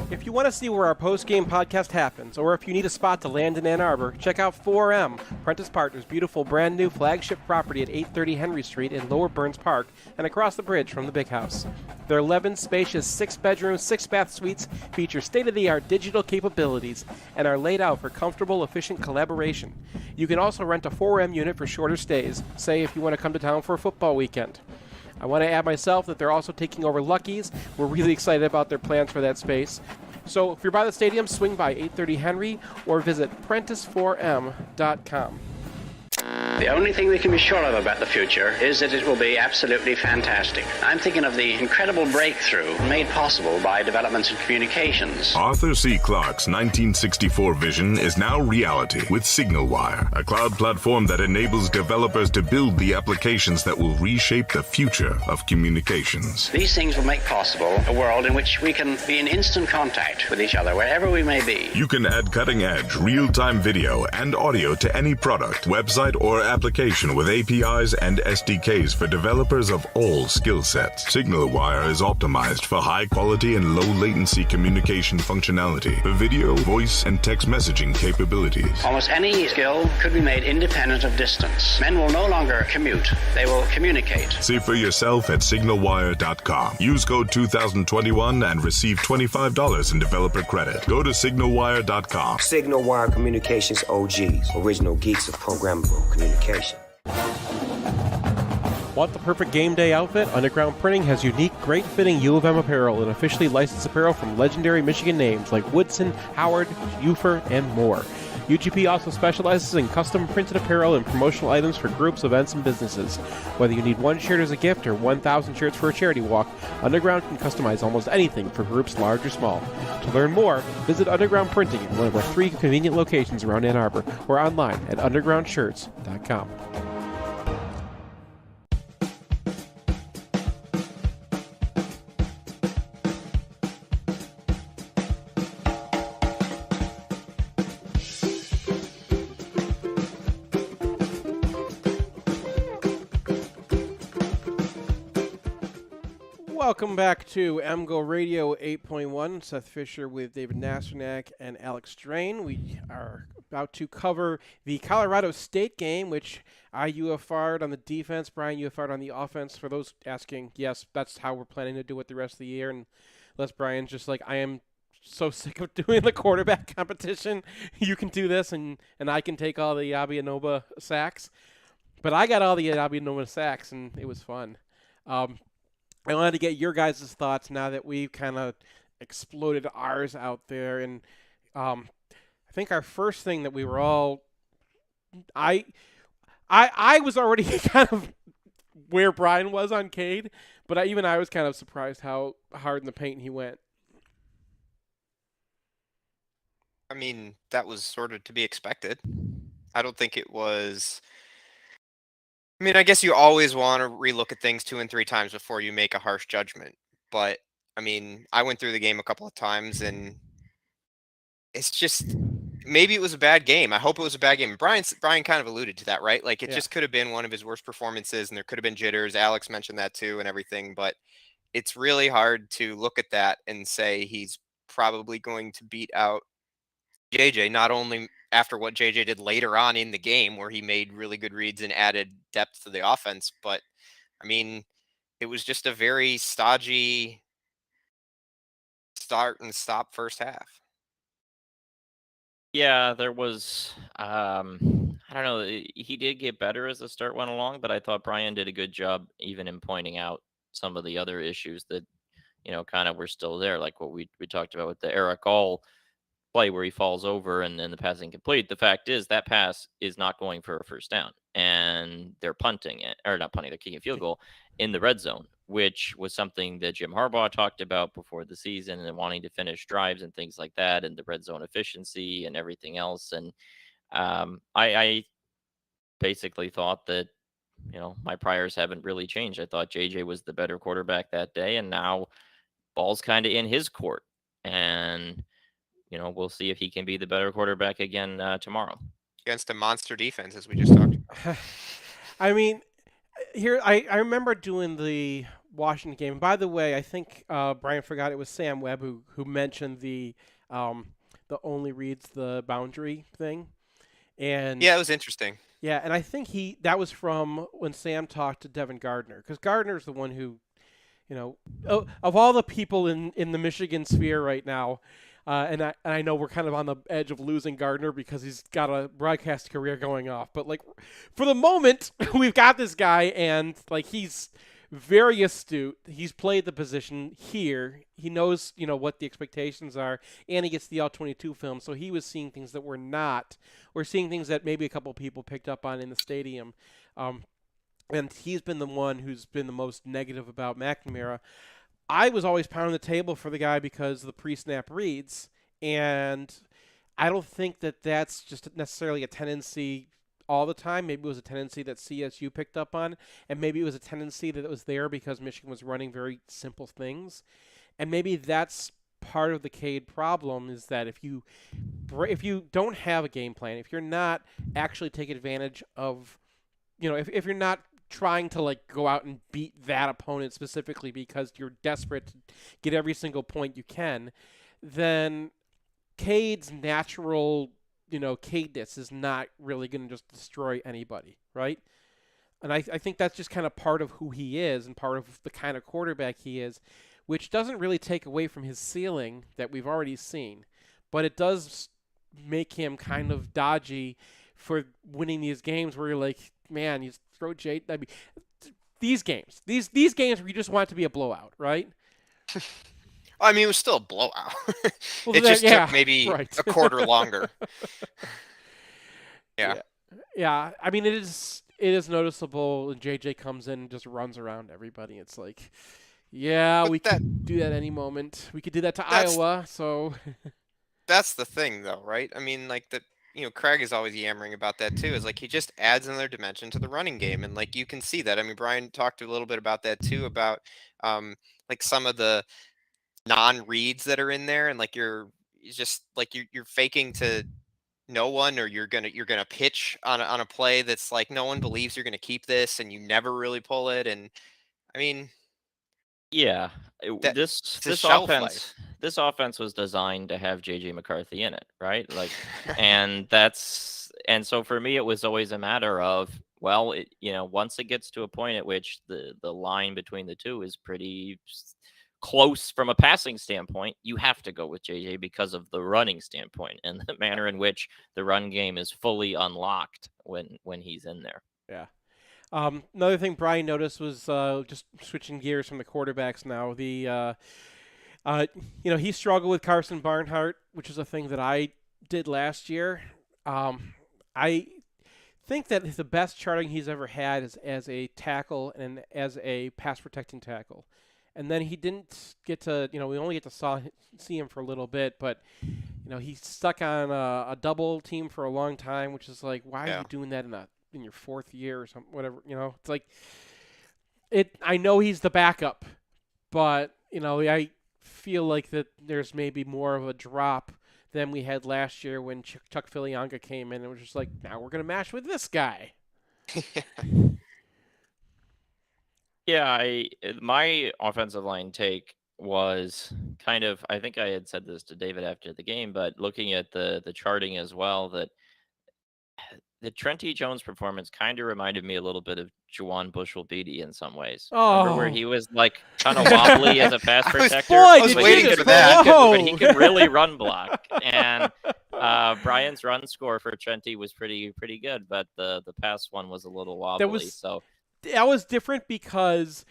If you want to see where our post-game podcast happens, or if you need a spot to land in Ann Arbor, check out 4M, Prentice Partners' beautiful brand-new flagship property at 830 Henry Street in Lower Burns Park and across the bridge from the Big House. Their 11 spacious 6-bedroom, 6-bath suites feature state-of-the-art digital capabilities and are laid out for comfortable, efficient collaboration. You can also rent a 4M unit for shorter stays, say if you want to come to town for a football weekend. I want to add myself that they're also taking over Lucky's. We're really excited about their plans for that space. So if you're by the stadium, swing by 830 Henry or visit Prentice4M.com. The only thing we can be sure of about the future is that it will be absolutely fantastic. I'm thinking of the incredible breakthrough made possible by developments in communications. Arthur C. Clarke's 1964 vision is now reality with SignalWire, a cloud platform that enables developers to build the applications that will reshape the future of communications. These things will make possible a world in which we can be in instant contact with each other wherever we may be. You can add cutting-edge, real-time video and audio to any product, website, or application with APIs and SDKs for developers of all skill sets. SignalWire is optimized for high quality and low latency communication functionality for video, voice, and text messaging capabilities. Almost any skill could be made independent of distance. Men will no longer commute. They will communicate. See for yourself at signalwire.com. Use code 2021 and receive $25 in developer credit. Go to signalwire.com. SignalWire Communications OGs, original geeks of programmable communication. Want the perfect game day outfit? Underground Printing has unique, great-fitting U of M apparel and officially licensed apparel from legendary Michigan names like Woodson, Howard, Ufer, and more. UGP also specializes in custom printed apparel and promotional items for groups, events, and businesses. Whether you need one shirt as a gift or 1,000 shirts for a charity walk, Underground can customize almost anything for groups large or small. To learn more, visit Underground Printing in one of our 3 convenient locations around Ann Arbor or online at undergroundshirts.com. Welcome back to MGoRadio 8.1. Seth Fisher with David Nasternak and Alex Drain. We are about to cover the Colorado State game, which I UFR'd on the defense, Brian UFR'd on the offense. For those asking, yes, that's how we're planning to do it the rest of the year. And Les Brian's just like, I am so sick of doing the quarterback competition. You can do this, and I can take all the Abianoba sacks. But I got all the Abianoba sacks, and it was fun. I wanted to get your guys' thoughts now that we've kind of exploded ours out there. And I think our first thing that we were all I was already kind of where Brian was on Cade, but I was kind of surprised how hard in the paint he went. I mean, that was sort of to be expected. I don't think it was... I mean, I guess you always want to relook at things 2 and 3 times before you make a harsh judgment. But, I mean, I went through the game a couple of times, and it's just... Maybe it was a bad game. I hope it was a bad game. Brian kind of alluded to that, right? Like, it just could have been one of his worst performances, and there could have been jitters. Alex mentioned that, too, and everything. But it's really hard to look at that and say he's probably going to beat out JJ, not only after what JJ did later on in the game where he made really good reads and added depth to the offense, but I mean, it was just a very stodgy start and stop first half. Yeah, there was, I don't know, he did get better as the start went along, but I thought Brian did a good job even in pointing out some of the other issues that, kind of were still there, like what we talked about with the Eric All play where he falls over and then the pass incomplete. The fact is that pass is not going for a first down, and they're punting it, or not punting, they're kicking a field goal in the red zone, which was something that Jim Harbaugh talked about before the season and wanting to finish drives and things like that, and the red zone efficiency and everything else. And I basically thought that, my priors haven't really changed. I thought JJ was the better quarterback that day, and now ball's kind of in his court. And we'll see if he can be the better quarterback again tomorrow. Against a monster defense, as we just talked about. I mean, here I remember doing the Washington game. By the way, I think Brian forgot it was Sam Webb who mentioned the only reads the boundary thing. And yeah, it was interesting. Yeah, and I think that was from when Sam talked to Devin Gardner, because Gardner's the one who, of all the people in the Michigan sphere right now. And I know we're kind of on the edge of losing Gardner because he's got a broadcast career going off. But, like, for the moment, we've got this guy, and, like, he's very astute. He's played the position here. He knows, what the expectations are, and he gets the All-22 film. So he was seeing things that we're not. We're seeing things that maybe a couple people picked up on in the stadium. And he's been the one who's been the most negative about McNamara. I was always pounding the table for the guy because of the pre-snap reads, and I don't think that that's just necessarily a tendency all the time. Maybe it was a tendency that CSU picked up on, and maybe it was a tendency that it was there because Michigan was running very simple things. And maybe that's part of the Cade problem, is that if you don't have a game plan, if you're not actually taking advantage of if you're not trying to like go out and beat that opponent specifically because you're desperate to get every single point you can, then Cade's natural, Cadeness is not really going to just destroy anybody, right? And I think that's just kind of part of who he is and part of the kind of quarterback he is, which doesn't really take away from his ceiling that we've already seen, but it does make him kind of dodgy for winning these games where you're like, man, you throw Jay. I mean, these games where you just want it to be a blowout, right? I mean, it was still a blowout. Well, it just yeah, took maybe right. a quarter longer. Yeah. Yeah. I mean, it is noticeable when JJ comes in and just runs around everybody. It's like, yeah, But we could do that any moment. We could do that to Iowa, so. That's the thing, though, right? I mean, like Craig is always yammering about that too. Is like he just adds another dimension to the running game, and like you can see that. I mean, Brian talked a little bit about that too, about like some of the non-reads that are in there, and like you're faking to no one, or you're gonna pitch on a play that's like no one believes you're gonna keep this, and you never really pull it. And I mean, Yeah, it's a this shelf offense life. this offense was designed to have JJ McCarthy in it, right? Like, and so for me, it was always a matter of, well, once it gets to a point at which the line between the two is pretty close from a passing standpoint, you have to go with JJ because of the running standpoint and the manner in which the run game is fully unlocked when he's in there. Yeah. Another thing Brian noticed was just switching gears from the quarterbacks now. He struggled with Carson Barnhart, which is a thing that I did last year. I think that the best charting he's ever had is as a tackle and as a pass protecting tackle. And then he didn't get to, we only get to see him for a little bit, but, he's stuck on a double team for a long time, which is like, why are you doing that in your fourth year or something, whatever, it's like, I know he's the backup, but, I feel like that there's maybe more of a drop than we had last year when Chuck Filianga came in and was just like, now we're going to match with this guy. Yeah, my offensive line take was kind of, I think I had said this to David after the game, but looking at the charting as well, that the Trente Jones performance kind of reminded me a little bit of Juwan Bushell-Beatty in some ways. Remember where he was like kind of wobbly as a pass protector? I was waiting for that. But he could really run block. And Brian's run score for Trente was pretty good, but the pass one was a little wobbly. That was different because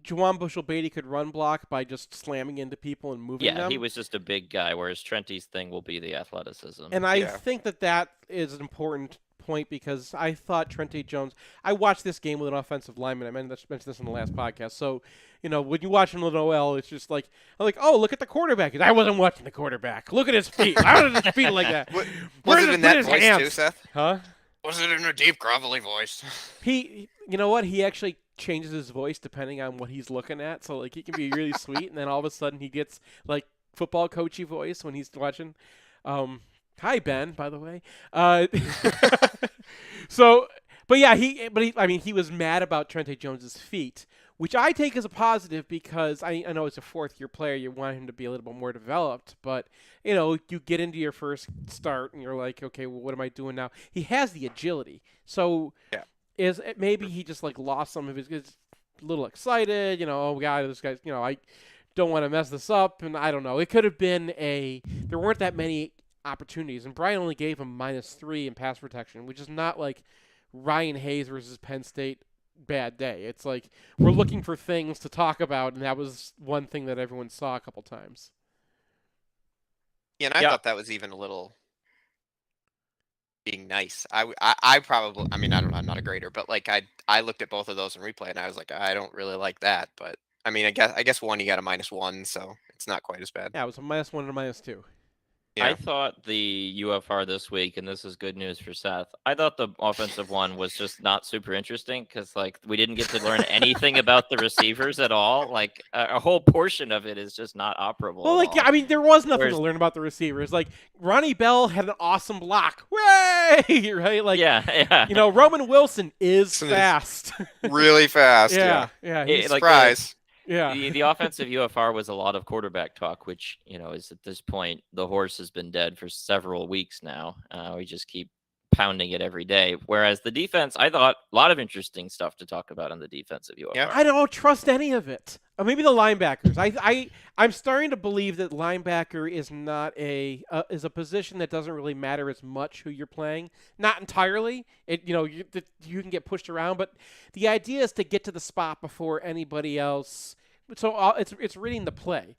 Juwan Bushell-Beatty could run block by just slamming into people and moving them. Yeah, he was just a big guy, whereas Trente's thing will be the athleticism. And I think that is an important point because I thought Trente Jones. I watched this game with an offensive lineman. I mentioned this in the last podcast. So, when you watch him with an OL, it's just like I'm like, oh, look at the quarterback. I wasn't watching the quarterback. Look at his feet. How did his feet like that? Was it in that voice too, Seth? Huh? Was it in a deep, grovelly voice? You know what? He actually changes his voice depending on what he's looking at. So, like, he can be really sweet, and then all of a sudden he gets, like, football coachy voice when he's watching. Hi, Ben, by the way. He was mad about Trente Jones's feet, which I take as a positive because I know it's a fourth-year player. You want him to be a little bit more developed, but, you get into your first start and you're like, okay, well, what am I doing now? He has the agility. So maybe he just, like, lost some of his – a little excited, oh, God, this guy's – I don't want to mess this up, and I don't know. It could have been there weren't that many opportunities, and Brian only gave him -3 in pass protection, which is not like Ryan Hayes versus Penn State bad day. It's like we're looking for things to talk about, and that was one thing that everyone saw a couple times. Yeah, and I thought that was even a little being nice. I probably, I mean, I don't know, I'm not a grader, but like I looked at both of those in replay, and I was like, I don't really like that, but I mean, I guess one you got a -1, so it's not quite as bad. Yeah, it was a -1 and a -2. Yeah. I thought the UFR this week, and this is good news for Seth, I thought the offensive one was just not super interesting because, like, we didn't get to learn anything about the receivers at all. Like, a whole portion of it is just not operable Well, at like, all. I mean, there was nothing Whereas- to learn about the receivers. Like, Ronnie Bell had an awesome block. Way! Right? Like, yeah. you know, Roman Wilson is Smith. fast. Really fast. yeah. It- like, Surprise. Yeah. The offensive UFR was a lot of quarterback talk, which, you know, is at this point, the horse has been dead for several weeks now. We just keep pounding it every day. Whereas the defense, I thought a lot of interesting stuff to talk about on the defensive UFR. Yeah. I don't trust any of it. Or maybe the linebackers. I'm starting to believe that linebacker is not is a position that doesn't really matter as much who you're playing. Not entirely. You can get pushed around, but the idea is to get to the spot before anybody else. So it's reading the play.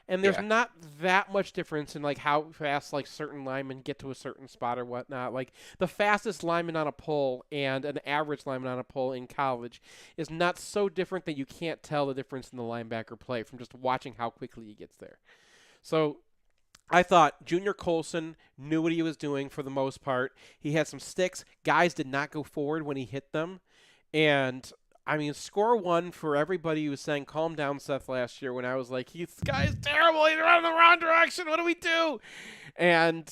And there's not that much difference in like how fast like certain linemen get to a certain spot or whatnot. Like the fastest lineman on a pole and an average lineman on a pole in college is not so different that you can't tell the difference in the linebacker play from just watching how quickly he gets there. So I thought Junior Colson knew what he was doing for the most part. He had some sticks. Guys did not go forward when he hit them. And I mean, score one for everybody who was saying, calm down, Seth, last year when I was like, this guy is terrible. He's running the wrong direction. What do we do? And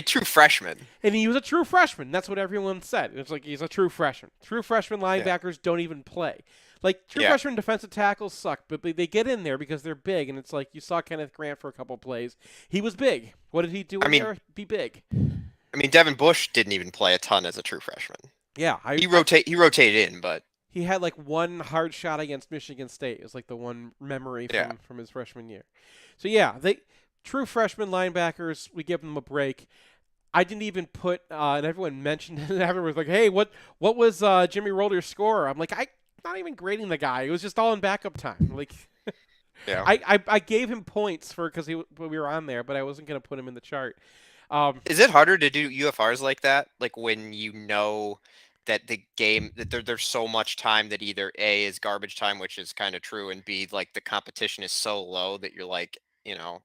True freshman. And he was a true freshman. That's what everyone said. It was like, he's a true freshman. True freshman linebackers don't even play. Like, true freshman defensive tackles suck, but they get in there because they're big. And it's like, you saw Kenneth Grant for a couple plays. He was big. What did he do there? Be big. I mean, Devin Bush didn't even play a ton as a true freshman. Yeah. He rotated in, but he had like one hard shot against Michigan State. It was like the one memory from his freshman year. So yeah, true freshman linebackers, we give them a break. I didn't even put, and everyone mentioned it, and everyone was like, hey, what was Jimmy Roller's score? I'm like, I'm not even grading the guy. It was just all in backup time. Like, I gave him points because we were on there, but I wasn't going to put him in the chart. Is it harder to do UFRs like that? Like when you know that the game that there's so much time that either A is garbage time, which is kind of true, and B, like the competition is so low that you're like, you know,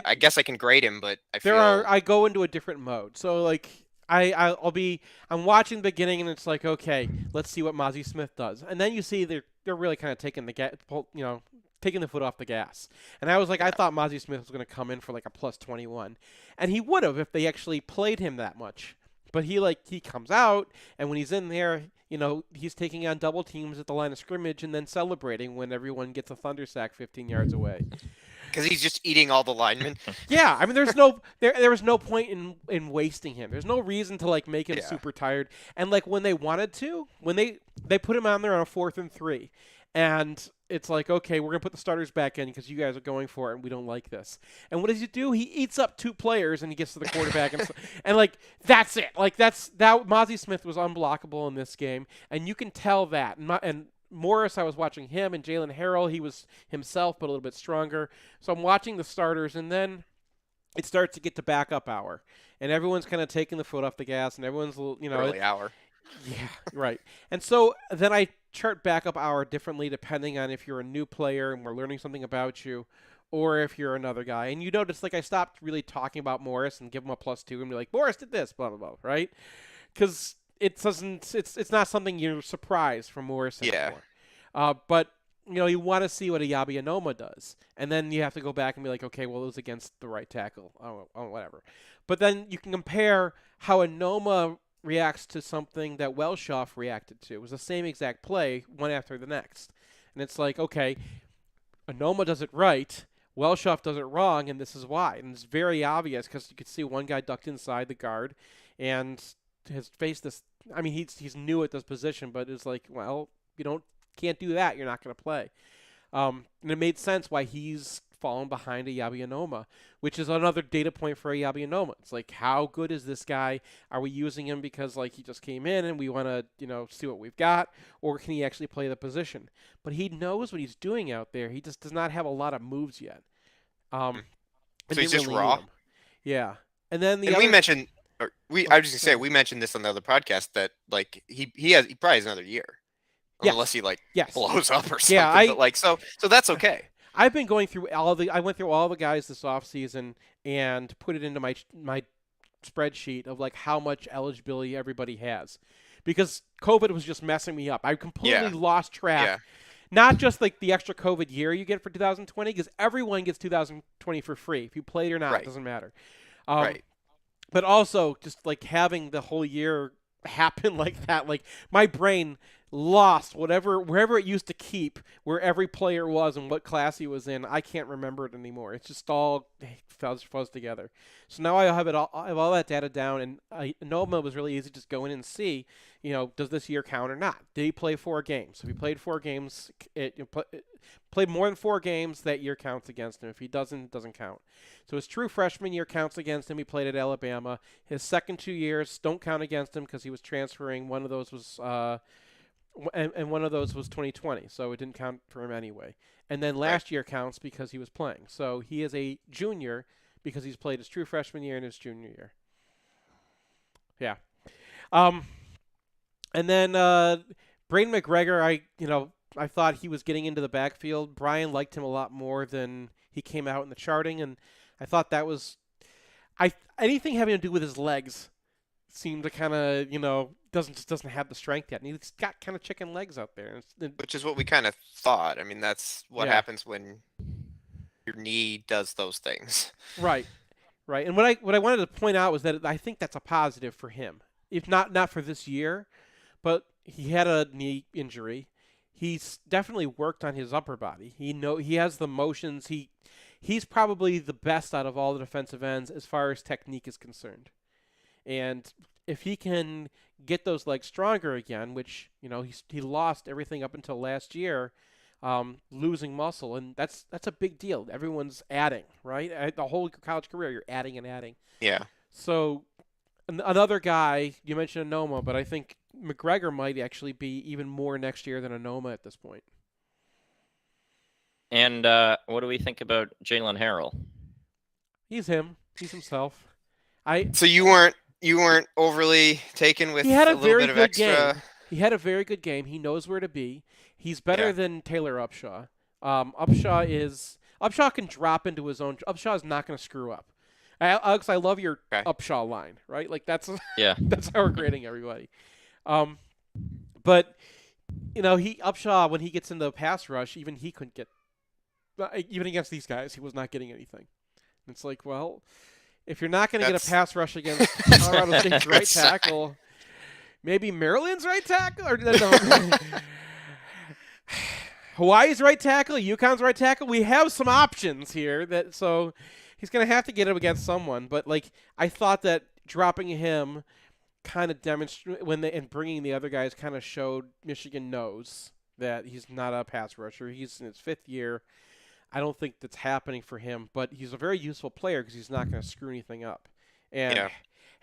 I guess I can grade him, but I go into a different mode. So like I'm watching the beginning and it's like, okay, let's see what Mozzie Smith does. And then you see they're really kind of taking the foot off the gas. And I was like, I thought Mozzie Smith was going to come in for like a plus 21. And he would have if they actually played him that much. But he comes out, and when he's in there, you know, he's taking on double teams at the line of scrimmage and then celebrating when everyone gets a thunder sack 15 yards away. Because he's just eating all the linemen. Yeah, I mean, there was no point in wasting him. There's no reason to like make him super tired. And like when they wanted to, when they put him on there on a 4th and 3, and it's like, okay, we're gonna put the starters back in because you guys are going for it, and we don't like this. And what does he do? He eats up 2 players, and he gets to the quarterback, and like that's it. Like that. Mozzie Smith was unblockable in this game, and you can tell that. And Morris, I was watching him, and Jalen Harrell, he was himself, but a little bit stronger. So I'm watching the starters, and then it starts to get to backup hour, and everyone's kind of taking the foot off the gas, and everyone's early hour. Yeah, right. And so then I chart backup hour differently depending on if you're a new player and we're learning something about you, or if you're another guy. And you notice, like, I stopped really talking about Morris and give him a +2 and be like, Morris did this, blah, blah, blah, right? Because it's not something you're surprised from Morris anymore. But, you know, you want to see what a Yabi Anoma does. And then you have to go back and be like, okay, well, it was against the right tackle. Oh, whatever. But then you can compare how Anoma reacts to something that Welshoff reacted to. It was the same exact play, one after the next. And it's like, okay, Anoma does it right, Welshoff does it wrong, and this is why. And it's very obvious because you could see one guy ducked inside the guard and has faced this. I mean, he's new at this position, but it's like, well, can't do that. You're not going to play. And it made sense why he's fallen behind a Yabi Anoma, which is another data point for a Yabi Anoma. It's like, how good is this guy? Are we using him because like he just came in and we want to, see what we've got, or can he actually play the position? But he knows what he's doing out there. He just does not have a lot of moves yet. So he's just raw. Yeah, and then we mentioned. I was just gonna say we mentioned this on the other podcast that like he probably has another year, unless he blows up or something. Yeah, but so that's okay. I've been going through I went through all the guys this offseason, and put it into my spreadsheet of like how much eligibility everybody has, because COVID was just messing me up. I completely lost track. Yeah. Not just like the extra COVID year you get for 2020, because everyone gets 2020 for free. If you played or not, Right. it doesn't matter. Right. But also just like having the whole year happen like that, like my brain lost wherever it used to keep where every player was and what class he was in. I can't remember it anymore. It's just all fuzz together. So now I have all that data down, and NOMA was really easy to just go in and see, does this year count or not? Did he play 4 games? If he played 4 games, played more than 4 games, that year counts against him. If he doesn't, it doesn't count. So his true freshman year counts against him. He played at Alabama. His second 2 years don't count against him because he was transferring. One of those was and one of those was 2020, so it didn't count for him anyway. And then last year counts because he was playing. So he is a junior because he's played his true freshman year and his junior year. Yeah. And then Braden McGregor, I thought he was getting into the backfield. Brian liked him a lot more than he came out in the charting, and I thought that was anything having to do with his legs seemed to kind of, doesn't have the strength yet. And he's got kind of chicken legs out there. Which is what we kind of thought. I mean, that's what happens when your knee does those things. Right. And what I wanted to point out was that I think that's a positive for him. If not for this year, but he had a knee injury. He's definitely worked on his upper body. He has the motions. He's probably the best out of all the defensive ends as far as technique is concerned. And if he can get those legs stronger again, which, he lost everything up until last year, losing muscle, and that's a big deal. Everyone's adding, right? The whole college career, you're adding and adding. Yeah. So another guy, you mentioned Anoma, but I think McGregor might actually be even more next year than Anoma at this point. And what do we think about Jalen Harrell? He's him. He's himself. So you weren't overly taken with he had a little very bit of good extra. game. He had a very good game. He knows where to be. He's better than Taylor Upshaw. Upshaw can drop into his own. Upshaw is not going to screw up. Alex, I love your Upshaw line, right? Like that's that's how we're grading everybody. But Upshaw, when he gets into the pass rush, even he couldn't get. Even against these guys, he was not getting anything. It's like, well, if you're not going to get a pass rush against Colorado State's right tackle, maybe Maryland's right tackle, or no. Hawaii's right tackle, UConn's right tackle. We have some options here, so he's going to have to get him against someone. But I thought that dropping him kind of and bringing the other guys kind of showed Michigan knows that he's not a pass rusher. He's in his 5th year. I don't think that's happening for him, but he's a very useful player because he's not going to screw anything up. And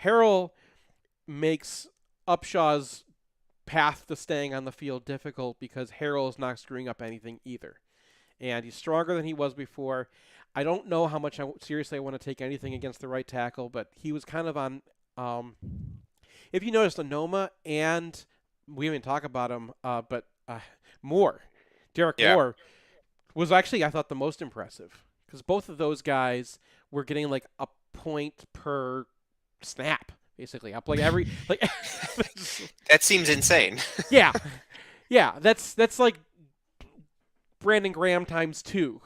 Harrell makes Upshaw's path to staying on the field difficult because Harrell is not screwing up anything either. And he's stronger than he was before. I don't know how much seriously I want to take anything against the right tackle, but he was kind of on if you noticed, Anoma and we didn't even talk about him, but Derek Moore was actually, I thought, the most impressive because both of those guys were getting like a point per snap, basically. Up that seems insane. yeah, that's like Brandon Graham times 2.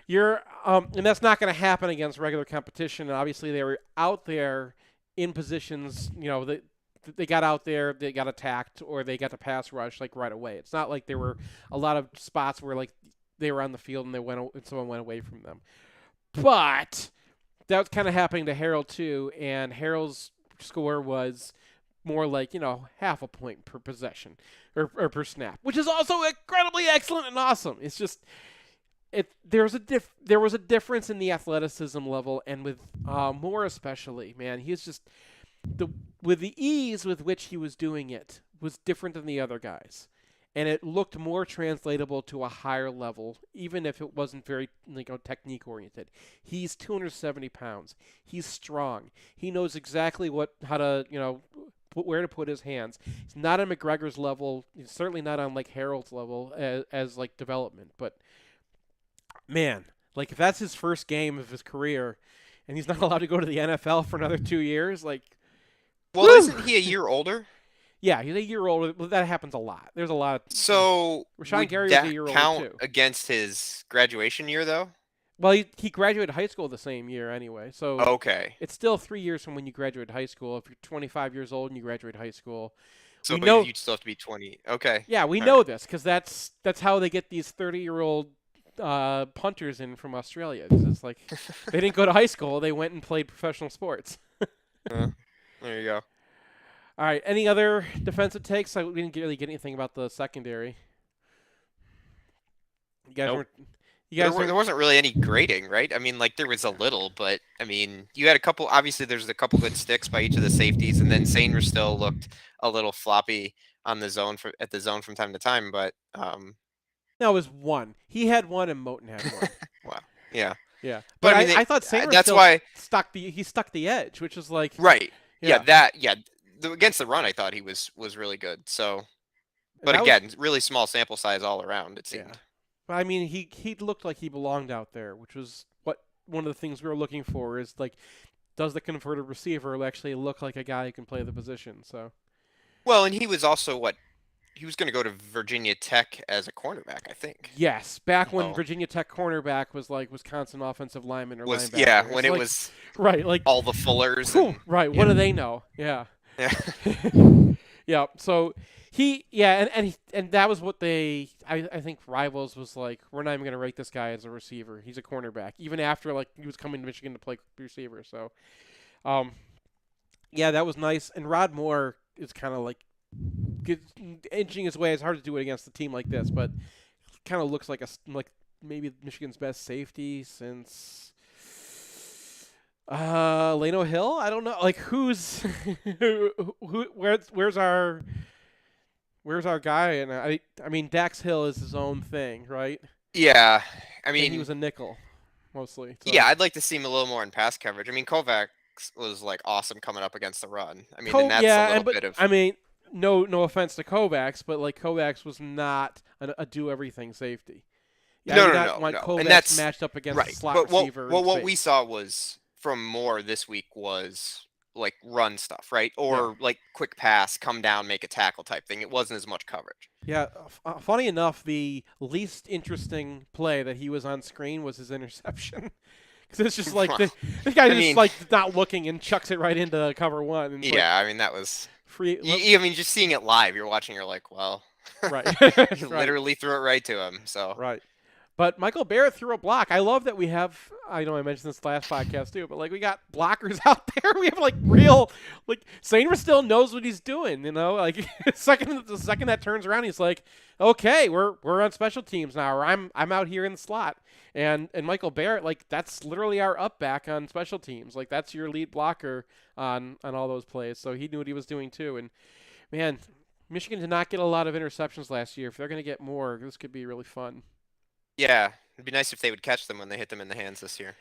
You're and that's not going to happen against regular competition. And obviously, they were out there in positions, they got out there, they got attacked, or they got the pass rush right away. It's not like there were a lot of spots where they were on the field and someone went away from them. But that was kind of happening to Harrell too, and Harrell's score was more like half a point per possession or per snap, which is also incredibly excellent and awesome. It's just there was a difference in the athleticism level, and with Moore especially, man, he's just. With the ease with which he was doing it was different than the other guys. And it looked more translatable to a higher level, even if it wasn't very technique-oriented. He's 270 pounds. He's strong. He knows exactly how to, where to put his hands. He's not on McGregor's level. He's certainly not on Harrell's level as development. But, man, Like, if that's his first game of his career, and he's not allowed to go to the NFL for another 2 years, like, well, woo! Isn't he a year older? Yeah, he's a year older. But that happens a lot. There's a lot of. So Rashawn would Gary was a that year older count too. against his graduation year, though? Well, he graduated high school the same year anyway, so Okay. it's still 3 years from when you graduate high school. If you're 25 years old and you graduate high school, So we but know. you'd still have to be 20. Okay. Yeah, we All know right. this because that's how they get these 30-year-old punters in from Australia. 'Cause it's like they didn't go to high school; they went and played professional sports. There you go. All right. Any other defensive takes? We didn't really get anything about the secondary. You guys Nope. weren't. You guys There wasn't really any grading, right? I mean, like, there was a little, but, I mean, you had a couple, obviously there's a couple good sticks by each of the safeties, and then Sainer still looked a little floppy on the zone at the zone from time to time, but, No, it was one. He had one, and Moten had one. wow. Yeah. Yeah, But but I mean, I thought Sainer that's still why- stuck the edge, which is like Right. Yeah. Against the run, I thought he was really good, so, but that was- again, really small sample size all around, it seemed. Yeah. But I mean, he looked like he belonged out there, which was one of the things we were looking for is like, does the converted receiver actually look like a guy who can play the position? So Well, and he was also he was going to go to Virginia Tech as a cornerback, I think. yes, back when Oh. Virginia Tech cornerback was like Wisconsin offensive lineman or Was linebacker. when It's it like- was right, like all the Fullers. Cool. And, Right. yeah. What do they know? Yeah. Yeah. Yeah. So and that was what I think Rivals was like, we're not even going to rate this guy as a receiver. He's a cornerback, even after like he was coming to Michigan to play receiver. So, yeah, that was nice. And Rod Moore is kind of like inching his way. It's hard to do it against a team like this, but kind of looks like maybe Michigan's best safety since Leno Hill. I don't know. Like who's where's our guy? And I mean Dax Hill is his own thing, right? Yeah. I And mean, he was a nickel mostly. So. yeah, I'd like to see him a little more in pass coverage. I mean, Kovacs was like awesome coming up against the run. I mean, and that's a little bit of. I mean, no offense to Kovacs, but like Kovacs was not a do everything safety. Yeah, No, I would no, not no, want no. Kovacs And that's matched up against right. a slot But receiver. in what space. we saw was from Moore this week was like run stuff, right? Or like quick pass, come down, make a tackle type thing. It wasn't as much coverage. Yeah, funny enough, the least interesting play that he was on screen was his interception. Because it's just like the guy just like not looking and chucks it right into cover one. And yeah, I mean that was free. I mean, just seeing it live, you're watching, you're like, well, right. you literally threw it right to him. So right. But Michael Barrett threw a block. I love that we have. I know I mentioned this last podcast too, but like we got blockers out there. We have like real, like Sainer still knows what he's doing. You know, like the second that turns around, he's like, okay, we're on special teams now, or I'm out here in the slot. And Michael Barrett, like that's literally our up back on special teams. Like that's your lead blocker on all those plays. So he knew what he was doing too. And man, Michigan did not get a lot of interceptions last year. If they're going to get more, this could be really fun. yeah, it'd be nice if they would catch them when they hit them in the hands this year.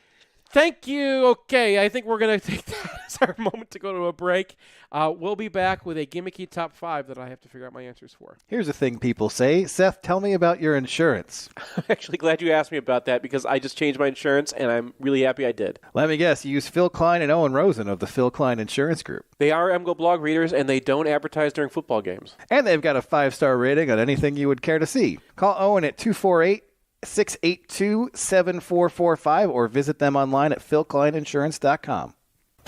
Thank you. Okay, I think we're going to take that as our moment to go to a break. We'll be back with a gimmicky top 5 that I have to figure out my answers for. Here's a thing people say. Seth, tell me about your insurance. I'm actually glad you asked me about that because I just changed my insurance and I'm really happy I did. Let me guess, you use Phil Klein and Owen Rosen of the Phil Klein Insurance Group. They are MGO blog readers and they don't advertise during football games. And they've got a 5-star rating on anything you would care to see. Call Owen at 248-682-7445 or visit them online at philkleininsurance.com.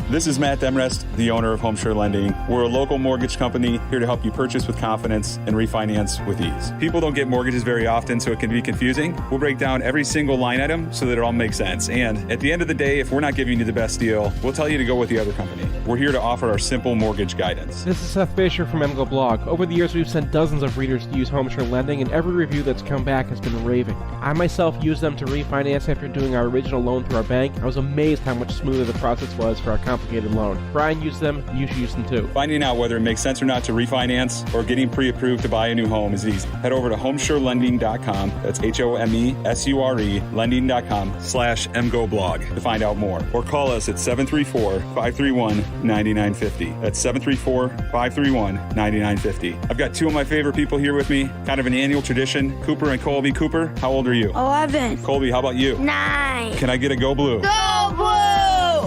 This is Matt Demrest, the owner of Homeshare Lending. We're a local mortgage company here to help you purchase with confidence and refinance with ease. People don't get mortgages very often, so it can be confusing. We'll break down every single line item so that it all makes sense. And at the end of the day, if we're not giving you the best deal, we'll tell you to go with the other company. We're here to offer our simple mortgage guidance. This is Seth Fisher from MGO Blog. Over the years, we've sent dozens of readers to use Homeshare Lending, and every review that's come back has been raving. I myself used them to refinance after doing our original loan through our bank. I was amazed how much smoother the process was for our company complicated loan. Brian used them. You should use them too. Finding out whether it makes sense or not to refinance or getting pre-approved to buy a new home is easy. Head over to homeshorelending.com. That's HOMESURE lending.com/MGoBlog to find out more. Or call us at 734-531-9950. That's 734-531-9950. I've got two of my favorite people here with me, kind of an annual tradition, Cooper and Colby. Cooper, how old are you? 11. Colby, how about you? 9. Can I get a Go Blue? Go Blue!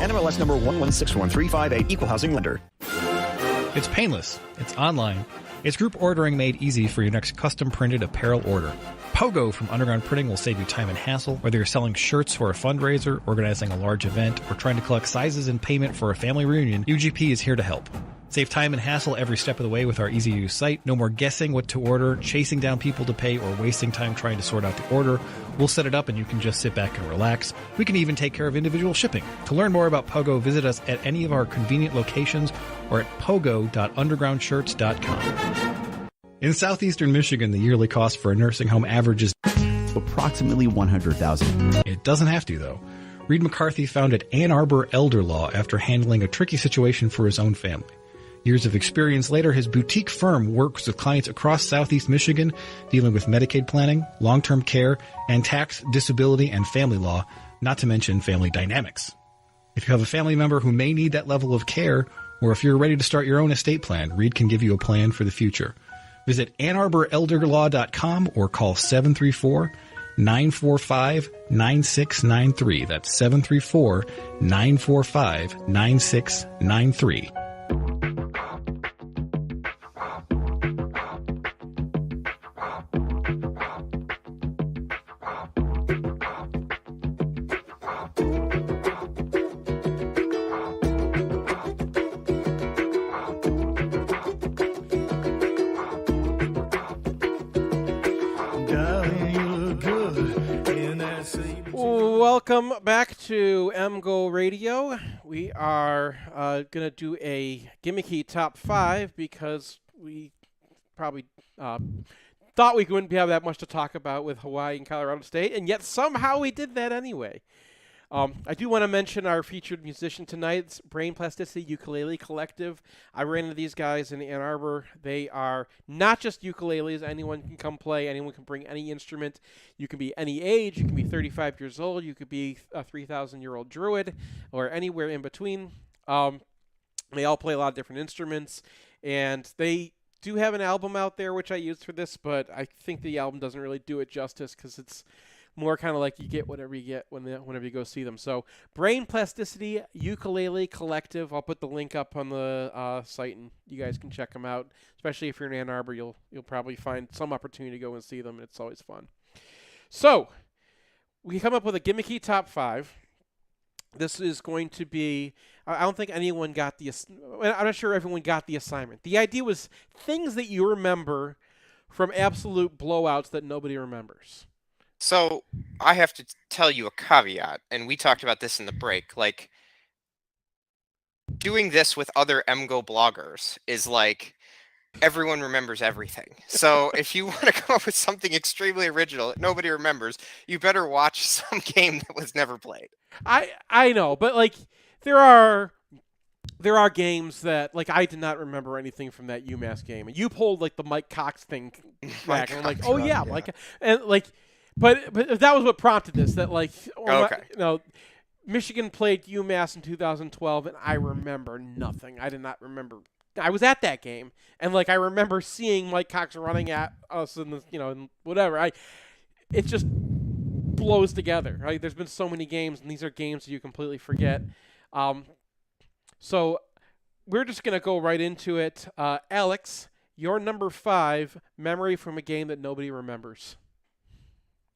NMLS number 11611358, Equal Housing Lender. It's painless. It's online. It's group ordering made easy for your next custom printed apparel order. Pogo from Underground Printing will save you time and hassle, whether you're selling shirts for a fundraiser, organizing a large event, or trying to collect sizes and payment for a family reunion. UGP is here to help. Save time and hassle every step of the way with our easy-to-use site. No more guessing what to order, chasing down people to pay, or wasting time trying to sort out the order. We'll set it up and you can just sit back and relax. We can even take care of individual shipping. To learn more about Pogo, visit us at any of our convenient locations or at pogo.undergroundshirts.com. In southeastern Michigan, the yearly cost for a nursing home averages approximately $100,000. It doesn't have to, though. Reed McCarthy founded Ann Arbor Elder Law after handling a tricky situation for his own family. Years of experience later, his boutique firm works with clients across southeast Michigan, dealing with Medicaid planning, long-term care, and tax, disability, and family law, not to mention family dynamics. If you have a family member who may need that level of care, or if you're ready to start your own estate plan, Reed can give you a plan for the future. Visit AnnArborElderLaw.com or call 734-945-9693. That's 734-945-9693. Welcome back to MGoRadio. We are going to do a Gimmicky Top 5 because we probably thought we wouldn't have that much to talk about with Hawaii and Colorado State, and yet somehow we did that anyway. I do want to mention our featured musician tonight, it's Brain Plasticity Ukulele Collective. I ran into these guys in Ann Arbor. They are not just ukuleles. Anyone can come play. Anyone can bring any instrument. You can be any age. You can be 35 years old. You could be a 3,000-year-old druid or anywhere in between. They all play a lot of different instruments, and they do have an album out there, which I used for this, but I think the album doesn't really do it justice because it's more kind of like you get whatever you get whenever you go see them. So Brain Plasticity Ukulele Collective. I'll put the link up on the site, and you guys can check them out. Especially if you're in Ann Arbor, you'll probably find some opportunity to go and see them, and it's always fun. So we come up with a Gimmicky Top 5. This is going to be, I don't think anyone got I'm not sure everyone got the assignment. The idea was things that you remember from absolute blowouts that nobody remembers. So I have to tell you a caveat, and we talked about this in the break. Like, doing this with other MGO bloggers is like everyone remembers everything. So if you want to come up with something extremely original that nobody remembers, you better watch some game that was never played. I know, but like there are games that like I did not remember anything from that UMass game, and you pulled like the Mike Cox thing back, and I'm like, oh yeah, like and like. But that was what prompted this. That like, Michigan played UMass in 2012, and I remember nothing. I did not remember. I was at that game, and like I remember seeing Mike Cox running at us, and and whatever. It just blows together. Right? There's been so many games, and these are games that you completely forget. So we're just gonna go right into it. Alex, your number 5 memory from a game that nobody remembers.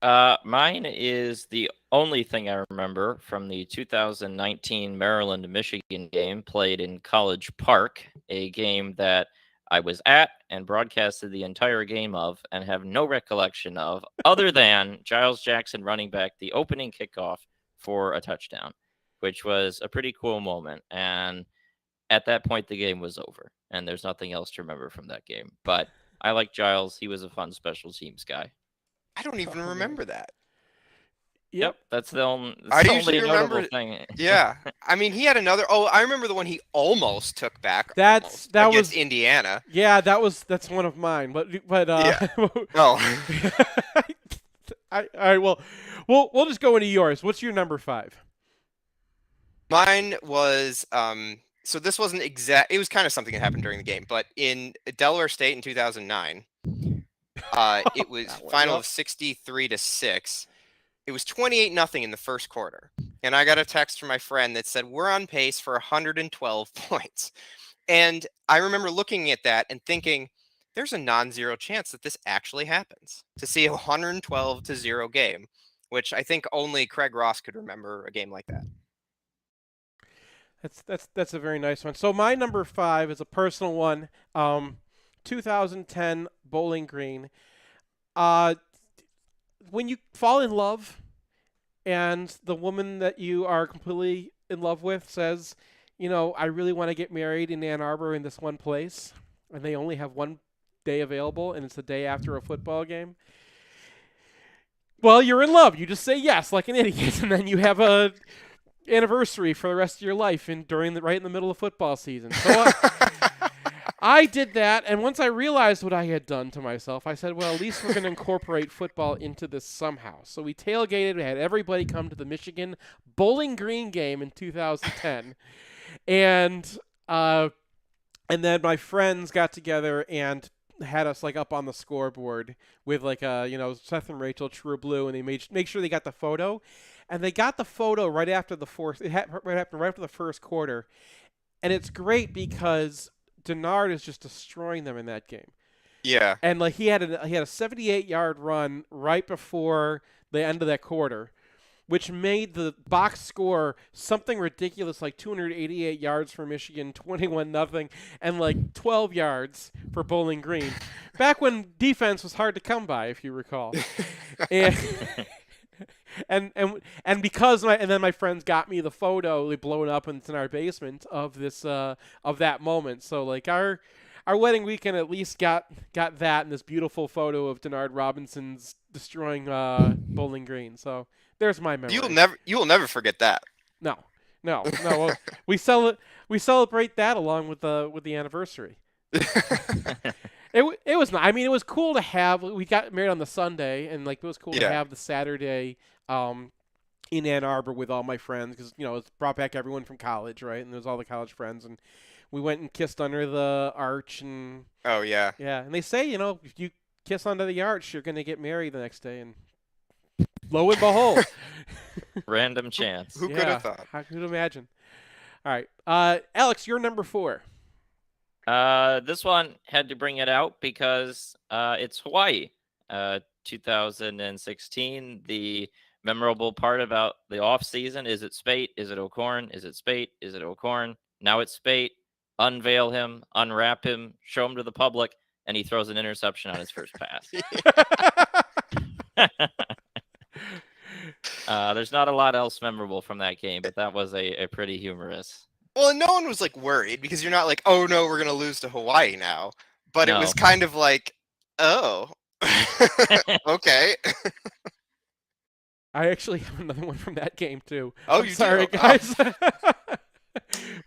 Mine is the only thing I remember from the 2019 Maryland-Michigan game played in College Park, a game that I was at and broadcasted the entire game of and have no recollection of other than Giles Jackson running back the opening kickoff for a touchdown, which was a pretty cool moment. And at that point, the game was over, and there's nothing else to remember from that game. But I like Giles. He was a fun special teams guy. I don't even remember that. Yep, that's the only, I only usually notable remember. thing. Yeah, I mean, he had another. Oh, I remember the one he almost took back. That against was Indiana. Yeah, that's one of mine. But Yeah. Oh. All right. Well, we'll just go into yours. What's your number 5? Mine was so this wasn't exact. It was kind of something that happened during the game, but in Delaware State in 2009, it was final of 63-6. It was 28-0 in the first quarter, and I got a text from my friend that said we're on pace for 112 points. And I remember looking at that and thinking, there's a non-zero chance that this actually happens. To see a 112-0 game, which I think only Craig Ross could remember a game like that. That's a very nice one. So my number 5 is a personal one. 2010 Bowling Green. When you fall in love and the woman that you are completely in love with says, I really want to get married in Ann Arbor in this one place, and they only have one day available, and it's the day after a football game. Well, you're in love. You just say yes like an idiot, and then you have a anniversary for the rest of your life right in the middle of football season. So I did that, and once I realized what I had done to myself, I said, well, at least we're going to incorporate football into this somehow. So we tailgated. We had everybody come to the Michigan Bowling Green game in 2010. And then my friends got together and had us up on the scoreboard with Seth and Rachel True Blue, and they make sure they got the photo. And they got the photo right after the first quarter. And it's great because Denard is just destroying them in that game. Yeah. And he had a 78-yard run right before the end of that quarter, which made the box score something ridiculous, like 288 yards for Michigan, 21-0, and 12 yards for Bowling Green. Back when defense was hard to come by, if you recall. And then my friends got me the photo blown up, and it's in our basement of this of that moment. So our wedding weekend at least got that and this beautiful photo of Denard Robinson's destroying Bowling Green. So there's my memory. You will never forget that. No. Well, we celebrate that along with the anniversary. It was not. I mean, it was cool to have. We got married on the Sunday, and it was cool to have the Saturday in Ann Arbor with all my friends because it brought back everyone from college, right? And there's all the college friends, and we went and kissed under the arch, and oh yeah, and they say if you kiss under the arch, you're gonna get married the next day, and lo and behold, random chance. Who could have thought? How could you imagine? All right, Alex, you're number 4. This one had to bring it out because it's Hawaii. 2016. The memorable part about the off season is it Spate? Is it O'Corn? Is it Spate? Is it O'Corn? Now it's Spate. Unveil him, unwrap him, show him to the public, and he throws an interception on his first pass. There's not a lot else memorable from that game, but that was a pretty humorous. Well, no one was worried because you're not oh no, we're gonna lose to Hawaii now. But it was kind of oh, okay. I actually have another one from that game too. Oh, I'm sorry, guys.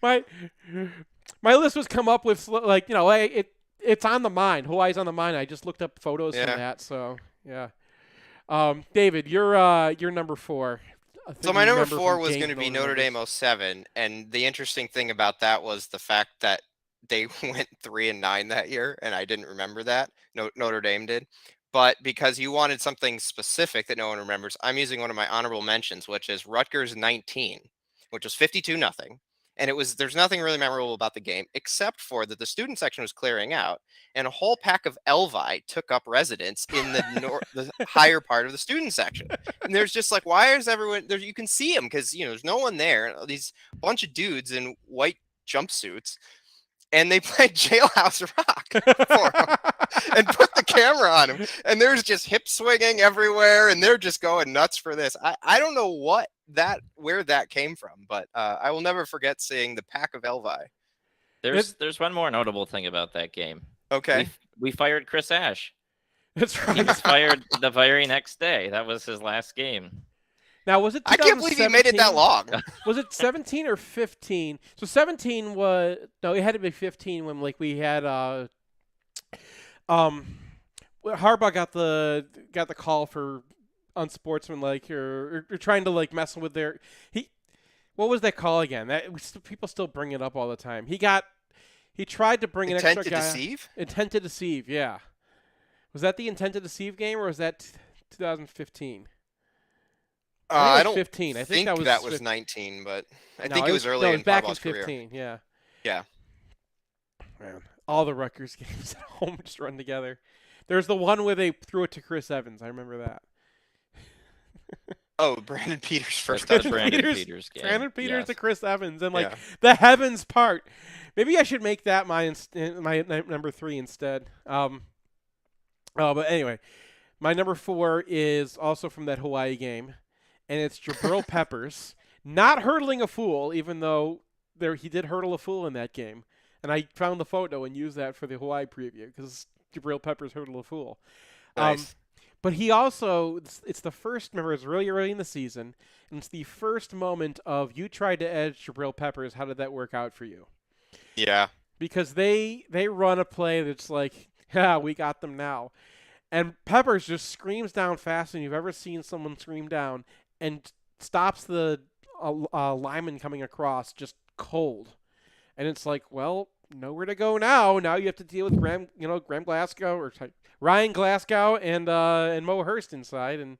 My list was come up with it's on the mind. Hawaii's on the mind. I just looked up photos from that. So yeah. David, you're number 4. So my number 4 was going to be Notre Dame 07, and the interesting thing about that was the fact that they went 3-9 that year, and I didn't remember that. Notre Dame did. But because you wanted something specific that no one remembers, I'm using one of my honorable mentions, which is Rutgers 19, which was 52-0. And there's nothing really memorable about the game, except for that the student section was clearing out, and a whole pack of Elvi took up residence in the higher part of the student section. And there's just why is everyone there? You can see them because there's no one there. These bunch of dudes in white jumpsuits, and they played Jailhouse Rock for him and put the camera on him. And there's just hip swinging everywhere, and they're just going nuts for this. I don't know where that came from, but I will never forget seeing the pack of Elvi. There's one more notable thing about that game. Okay. We fired Chris Ash. That's right. He was fired the very next day. That was his last game. Now, was it I can't believe you made it that long. Was it 17 or 15? So 17 was no, it had to be 15 when like we had Harbaugh got the call for unsportsmanlike or trying to like mess with their what was that call again? People still bring it up all the time. He tried to bring Intent an extra to guy. deceive? Intent to deceive, yeah. Was that the intent to deceive game or was that 2015? I don't 15. I think that was 19, but I think it was early in back in Harbaugh's 15. career. Yeah. Man, all the Rutgers games at home just run together. There's the one where they threw it to Chris Evans. I remember that. Oh, Brandon Peters first Brandon touchdown. Peters game. Brandon Peters to Chris Evans, and like Yeah. the heavens part. Maybe I should make that my number 3 instead. But anyway, my number 4 is also from that Hawaii game, and it's Jabril Peppers not hurdling a fool, even though he did hurdle a fool in that game. And I found the photo and used that for the Hawai'i preview because Jabril Peppers hurdled a fool. Nice. But he also, it's the first, remember, it's really early in the season, and it's the first moment of you tried to edge Jabril Peppers. How did that work out for you? Yeah. Because they run a play that's like, yeah, we got them now. And Peppers just screams down faster than you've ever seen someone scream down and stops the lineman coming across just cold. And it's like, well, nowhere to go now. Now you have to deal with Ryan Glasgow and Mo Hurst inside. And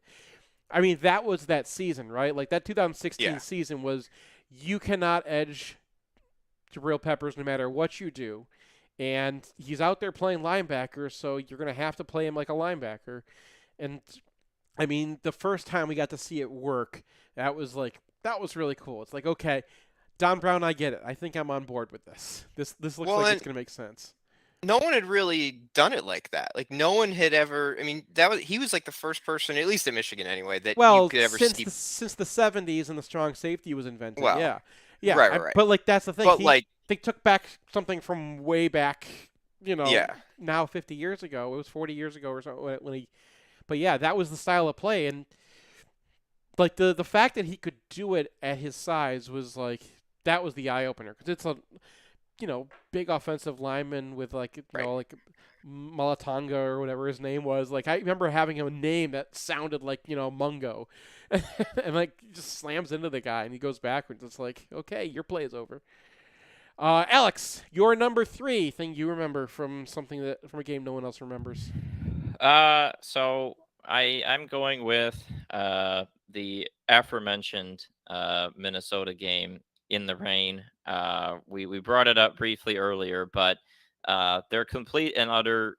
I mean, that was that season, right? Like that 2016 season was you cannot edge Jabril Peppers no matter what you do. And he's out there playing linebacker, so you're going to have to play him like a linebacker. And I mean, the first time we got to see it work, that was really cool. It's like, okay, Don Brown, I get it. I think I'm on board with this. This looks like it's going to make sense. No one had really done it like that. Like no one had ever. I mean, he was like the first person, at least in Michigan anyway, that you could ever see. Since the 70s and the strong safety was invented. Well, yeah, right. But like that's the thing. But they took back something from way back. Now 50 years ago. It was 40 years ago or so when he. But yeah, that was the style of play, and like the fact that he could do it at his size was like that was the eye opener because it's a big offensive lineman with like Malatonga or whatever his name was. Like I remember having a name that sounded like Mungo, and like just slams into the guy and he goes backwards. It's like, okay, your play is over. Alex, your number 3 thing you remember from a game no one else remembers. So I'm going with the aforementioned Minnesota game in the rain. We brought it up briefly earlier, but their complete and utter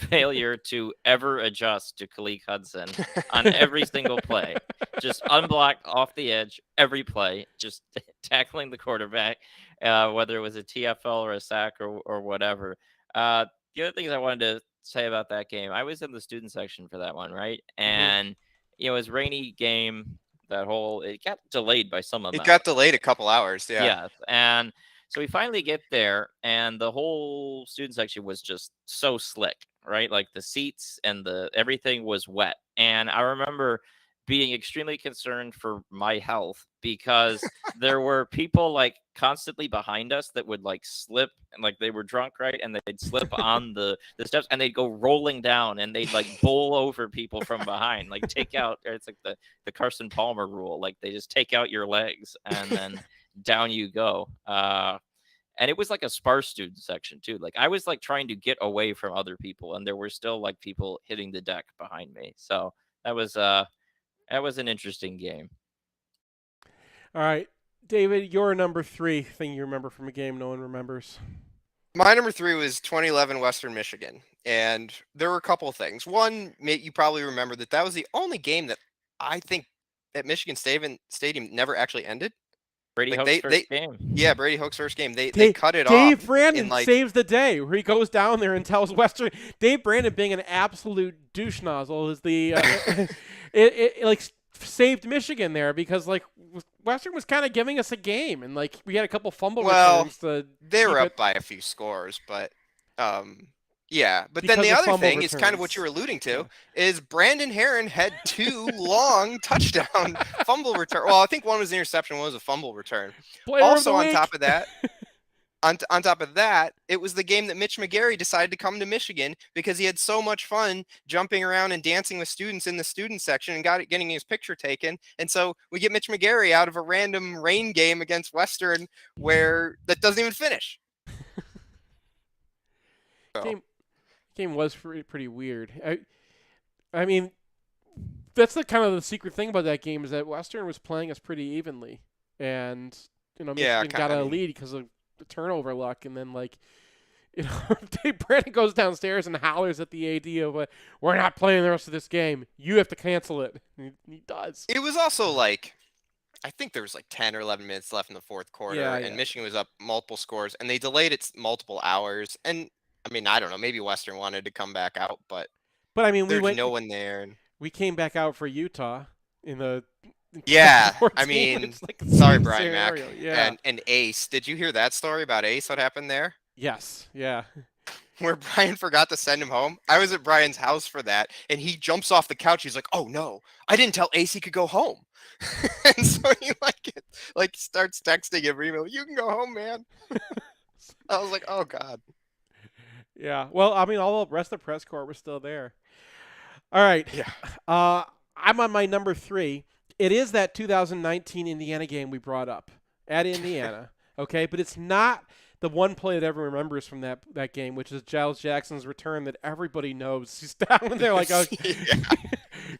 failure to ever adjust to Khaleke Hudson on every single play, just unblocked off the edge every play, just tackling the quarterback, whether it was a TFL or a sack or whatever. The other things I wanted to say about that game, I was in the student section for that one, right? And it was a rainy game. It got delayed by some amount. It got delayed a couple hours, yeah. Yes, and so we finally get there, and the whole student section was just so slick, right? Like the seats and everything was wet. And I remember being extremely concerned for my health because there were people like constantly behind us that would like slip and like they were drunk, right? And they'd slip on the steps and they'd go rolling down and they'd like bowl over people from behind, like take out, it's like the Carson Palmer rule. Like they just take out your legs and then down you go. And it was like a sparse student section too. Like I was like trying to get away from other people and there were still like people hitting the deck behind me. So that was an interesting game. All right, David, your number 3 thing you remember from a game no one remembers. My number 3 was 2011 Western Michigan, and there were a couple of things. One, you probably remember that was the only game that I think at Michigan Stadium never actually ended. Brady Hoke's first game. Yeah, Brady Hoke's first game. They cut it off. Dave Brandon saves the day where he goes down there and tells Western. Dave Brandon, being an absolute douche nozzle, is the it like saved Michigan there because like Western was kind of giving us a game and like we had a couple fumble returns. They were up by a few scores, but Yeah, but Because then the of other fumble thing is kind of what you were returns. alluding to is Brandon Herron had 2 long touchdown fumble return. Well, I think one was an interception, one was a fumble return. Player of the Also, on week. top of that, on top of that, it was the game that Mitch McGarry decided to come to Michigan because he had so much fun jumping around and dancing with students in the student section and getting his picture taken. And so we get Mitch McGarry out of a random rain game against Western where that doesn't even finish. So. Game was pretty weird. I mean, that's the kind of the secret thing about that game is that Western was playing us pretty evenly, and Michigan got a lead because of the turnover luck, and then Brandon goes downstairs and hollers at the AD of we're not playing the rest of this game. You have to cancel it. And he does. It was also I think there was 10 or 11 minutes left in the fourth quarter, and Michigan was up multiple scores, and they delayed it multiple hours. And I mean, I don't know, maybe Western wanted to come back out, but I mean, there's no one there. We came back out for Utah in the. Yeah, 14. I mean, It's sorry, Brian scenario. Mack. Yeah. And Ace. Did you hear that story about Ace? What happened there? Yes. Yeah. Where Brian forgot to send him home. I was at Brian's house for that, and he jumps off the couch. He's like, "Oh no, I didn't tell Ace he could go home." And so he starts texting him, "You can go home, man." I was like, "Oh God." Yeah. Well, I mean, all the rest of the press corps was still there. All right. Yeah. I'm on my number 3. It is that 2019 Indiana game we brought up at Indiana. Okay, but it's not the one play that everyone remembers from that game, which is Giles Jackson's return that everybody knows. He's down there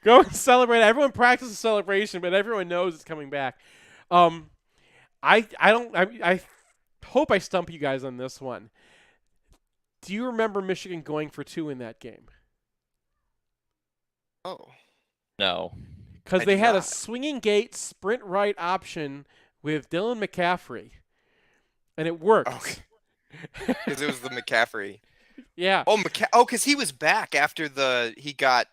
go and celebrate. Everyone practices celebration, but everyone knows it's coming back. I hope I stump you guys on this one. Do you remember Michigan going for 2 in that game? Oh. No. Because they had a swinging gate sprint right option with Dylan McCaffrey, and it worked. Because it was the McCaffrey. Yeah. Oh, because he was back after he got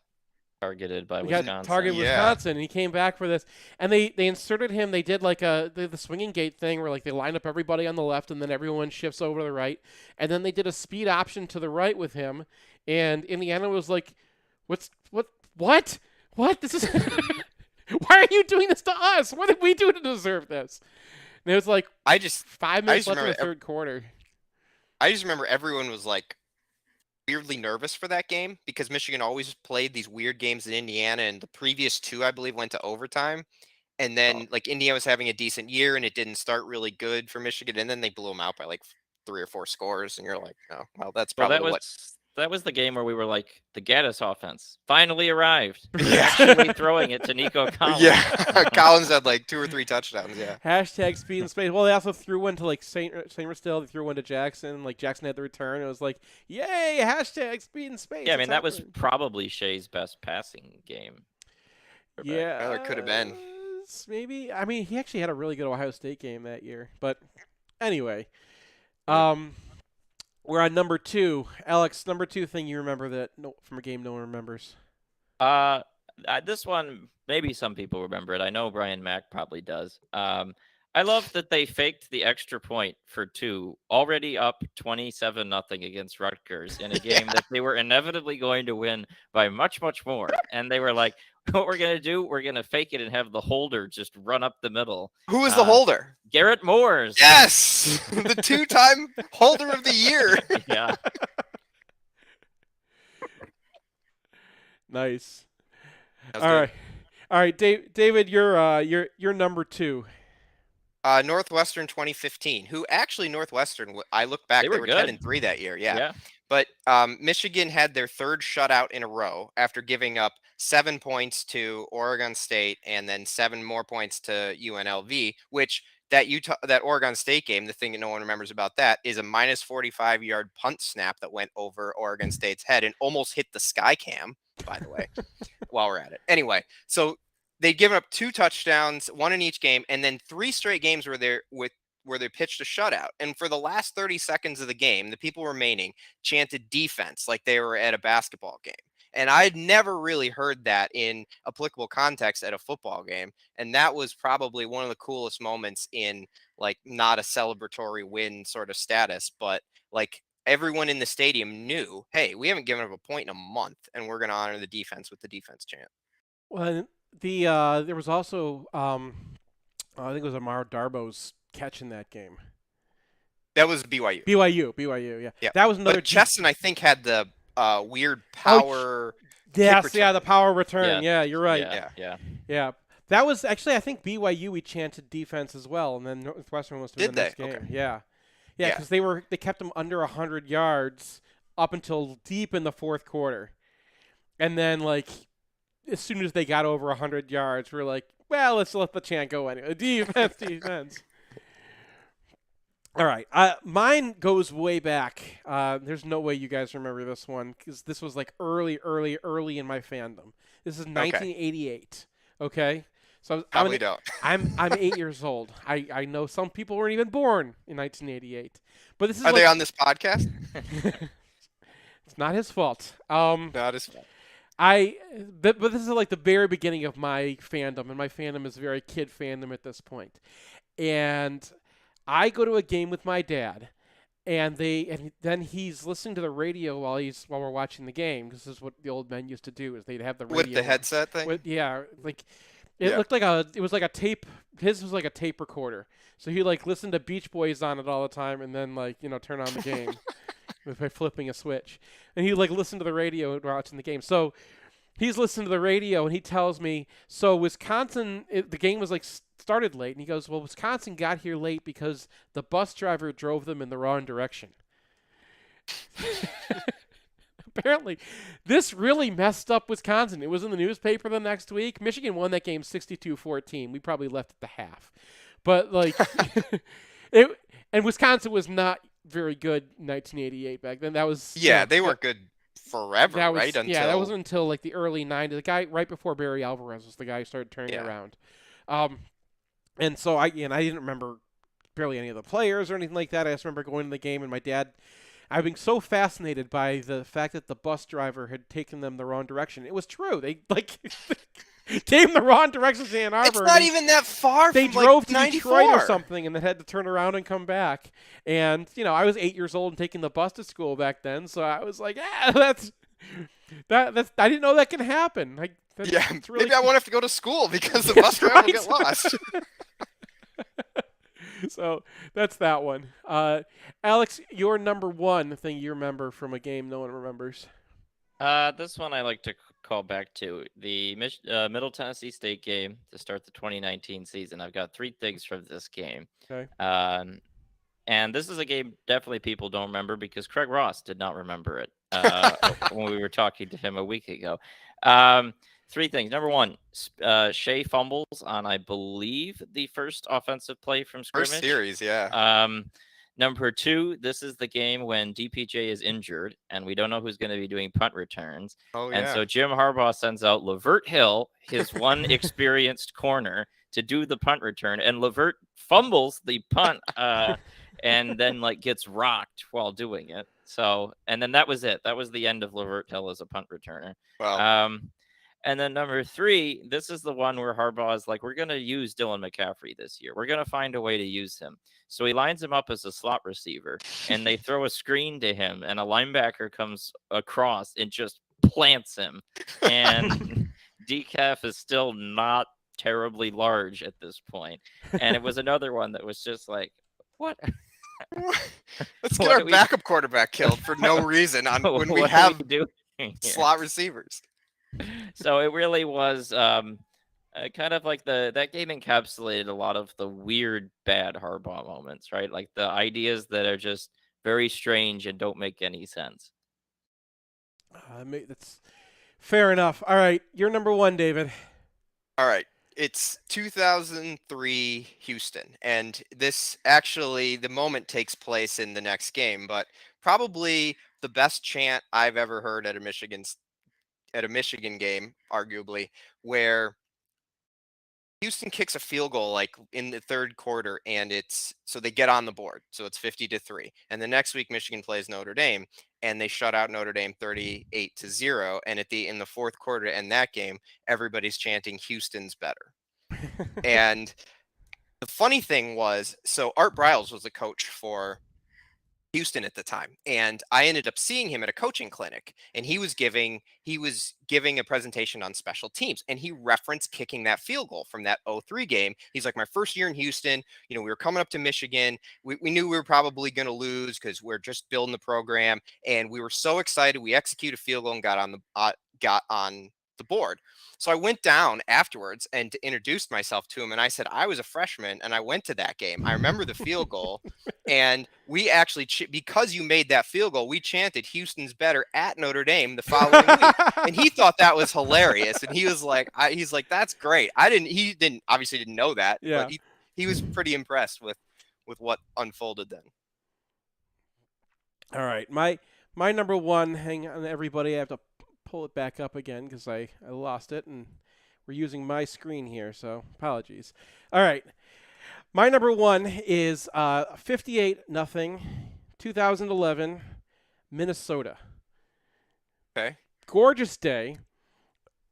targeted by Wisconsin. Wisconsin, and he came back for this. And they inserted him. They did the swinging gate thing where they line up everybody on the left, and then everyone shifts over to the right. And then they did a speed option to the right with him. And Indiana was like, what? This is why are you doing this to us? What did we do to deserve this? And it was 5 minutes left in the third quarter. I just remember everyone was weirdly nervous for that game because Michigan always played these weird games in Indiana, and the previous 2, I believe, went to overtime. And then Indiana was having a decent year, and it didn't start really good for Michigan, and then they blew them out by 3 or 4 scores, and you're like, oh, well, that's probably that was the game where we were like, the Gaddis offense finally arrived. Actually throwing it to Nico Collins. Yeah, Collins had 2 or 3 touchdowns. Yeah. Hashtag speed and space. Well, they also threw one to St. Still. They threw one to Jackson. Jackson had the return. It was yay! Hashtag speed and space. Yeah, I mean that was probably Shea's best passing game. Yeah, it could have been. Maybe. I mean, he actually had a really good Ohio State game that year. But anyway, we're on number 2. Alex, number 2 thing you remember from a game no one remembers. This one, maybe some people remember it. I know Brian Mack probably does. I love that they faked the extra point for 2, already up 27-0 against Rutgers in a game that they were inevitably going to win by much, much more. And they were like, what we're going to do, we're going to fake it and have the holder just run up the middle. Who was the holder? Garrett Moores. Yes! The 2-time holder of the year. Yeah. Nice. All right, David, you're number 2. Northwestern 2015, who actually Northwestern, I look back, they were 10-3 that year. Yeah. But Michigan had their 3rd shutout in a row after giving up 7 points to Oregon State and then 7 more points to UNLV, which that Oregon State game, the thing that no one remembers about that is a minus 45-yard punt snap that went over Oregon State's head and almost hit the sky cam, by the way, while we're at it. Anyway, so they'd given up 2 touchdowns, 1 in each game, and then 3 straight games where they pitched a shutout. And for the last 30 seconds of the game, the people remaining chanted defense like they were at a basketball game. And I'd never really heard that in applicable context at a football game. And that was probably one of the coolest moments in not a celebratory win sort of status, but everyone in the stadium knew, hey, we haven't given up a point in a month, and we're going to honor the defense with the defense chant. Well, there was also I think it was Amaro Darbo's catch in that game. That was BYU. BYU, yeah. Yeah. That was another. But Chesson, I think, had the weird power. Yes, yeah, the power return. Yeah, you're right. Yeah. That was actually, I think BYU we chanted defense as well, and then Northwestern was doing the next game. Okay. Yeah, because they kept them under 100 yards up until deep in the fourth quarter, and then like as soon as they got over 100 yards, we're like, well, let's let the chant go anyway. Defense. All right, mine goes way back. There's no way you guys remember this one because this was like early in my fandom. This is 1988. Okay, so Probably don't. I'm 8 years old. I know some people weren't even born in 1988, but this is. Are they on this podcast? It's not his fault. Not his fault. But this is like the very beginning of my fandom, and my fandom is a very kid fandom at this point. And I go to a game with my dad, and then he's listening to the radio while we're watching the game. This is what the old men used to do: is they'd have the radio with the headset thing. Looked like it was like a tape. His was like a tape recorder, so he like listened to Beach Boys on it all the time, and then turn on the game by flipping a switch. And he like listened to the radio and watching the game. So he's listening to the radio, and he tells me, so Wisconsin, the game was like started late, and he goes, well, Wisconsin got here late because the bus driver drove them in the wrong direction. Apparently, this really messed up Wisconsin. It was in the newspaper the next week. Michigan won that game 62-14. We probably left at the half. But like and Wisconsin was not very good in 1988 back then. That was they weren't good forever, right? That wasn't until like the early 90s. The guy right before Barry Alvarez was the guy who started turning it around. And so I didn't remember barely any of the players or anything like that. I just remember going to the game and my dad, I've been so fascinated by the fact that the bus driver had taken them the wrong direction. It was true. They gave them the wrong direction to Ann Arbor. It's not even that far. They from drove to 94. Detroit or something and then had to turn around and come back. And I was 8 years old and taking the bus to school back then, so I was like, that's I didn't know that can happen. Really maybe I won't have to go to school because the bus driver will get lost. So that's that one. Alex, your number one thing you remember from a game no one remembers. This one I like to call back to the Middle Tennessee State game to start the 2019 season. I've got three things from this game. Okay. And this is a game definitely people don't remember because Craig Ross did not remember it when we were talking to him a week ago. Three things. Number one, Shea fumbles on, I believe, the first offensive play from scrimmage. First series, yeah. Number two, this is the game when DPJ is injured, and we don't know who's going to be doing punt returns. Oh, and so Jim Harbaugh sends out Lavert Hill, his one experienced corner, to do the punt return, and Lavert fumbles the punt and then gets rocked while doing it. So, and then that was it. That was the end of Lavert Hill as a punt returner. Wow. And then number three, this is the one where Harbaugh is like, we're going to use Dylan McCaffrey this year. We're going to find a way to use him. So he lines him up as a slot receiver, and they throw a screen to him, and a linebacker comes across and just plants him. And DCAF is still not terribly large at this point. And it was another one that was just like, what? Let's get our backup quarterback killed for no reason when we have slot receivers. So it really was kind of like that game encapsulated a lot of the weird, bad Harbaugh moments, right? Like the ideas that are just very strange and don't make any sense. That's fair enough. All right, you're number one, David. All right. It's 2003 Houston, and this actually, the moment takes place in the next game, but probably the best chant I've ever heard at a Michigan game, arguably, where Houston kicks a field goal in the third quarter, and so they get on the board. So it's 50-3. And the next week Michigan plays Notre Dame, and they shut out Notre Dame 38-0. And in the fourth quarter to end that game, everybody's chanting Houston's better. And the funny thing was, so Art Briles was the coach for Houston at the time, and I ended up seeing him at a coaching clinic, and he was giving a presentation on special teams, and he referenced kicking that field goal from that 0-3 game. He's like, my first year in Houston, we were coming up to Michigan. We knew we were probably going to lose because we're just building the program, and we were so excited. We executed a field goal and got on the board. So I went down afterwards and introduced myself to him, and I said I was a freshman and I went to that game. I remember the field goal, and we actually, because you made that field goal, we chanted "Houston's better" at Notre Dame the following week, and he thought that was hilarious. And he was like, he's like, that's great. He obviously didn't know that, but he was pretty impressed with what unfolded then. All right, my number one. Hang on, everybody. I have to pull it back up again because I lost it, and we're using my screen here, so apologies. All right, my number one is 58-0, 2011, Minnesota. Okay. Gorgeous day.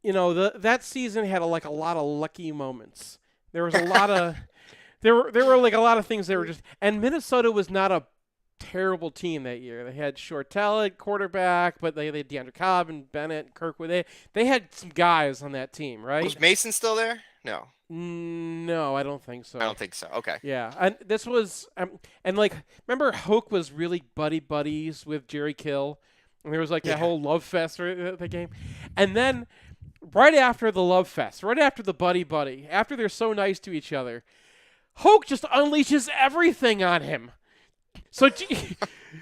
That season had a lot of lucky moments. There was a lot of there were like a lot of things that were just, and Minnesota was not a terrible team that year. They had Shortell at quarterback, but they had DeAndre Cobb and Bennett and Kirkwood. They had some guys on that team, right? Was Mason still there? No. No, I don't think so. I don't think so. Okay. Yeah, and this was remember Hoke was really buddies with Jerry Kill, and there was that whole love fest for the game, and then right after the love fest, right after the buddy, after they're so nice to each other, Hoke just unleashes everything on him. So do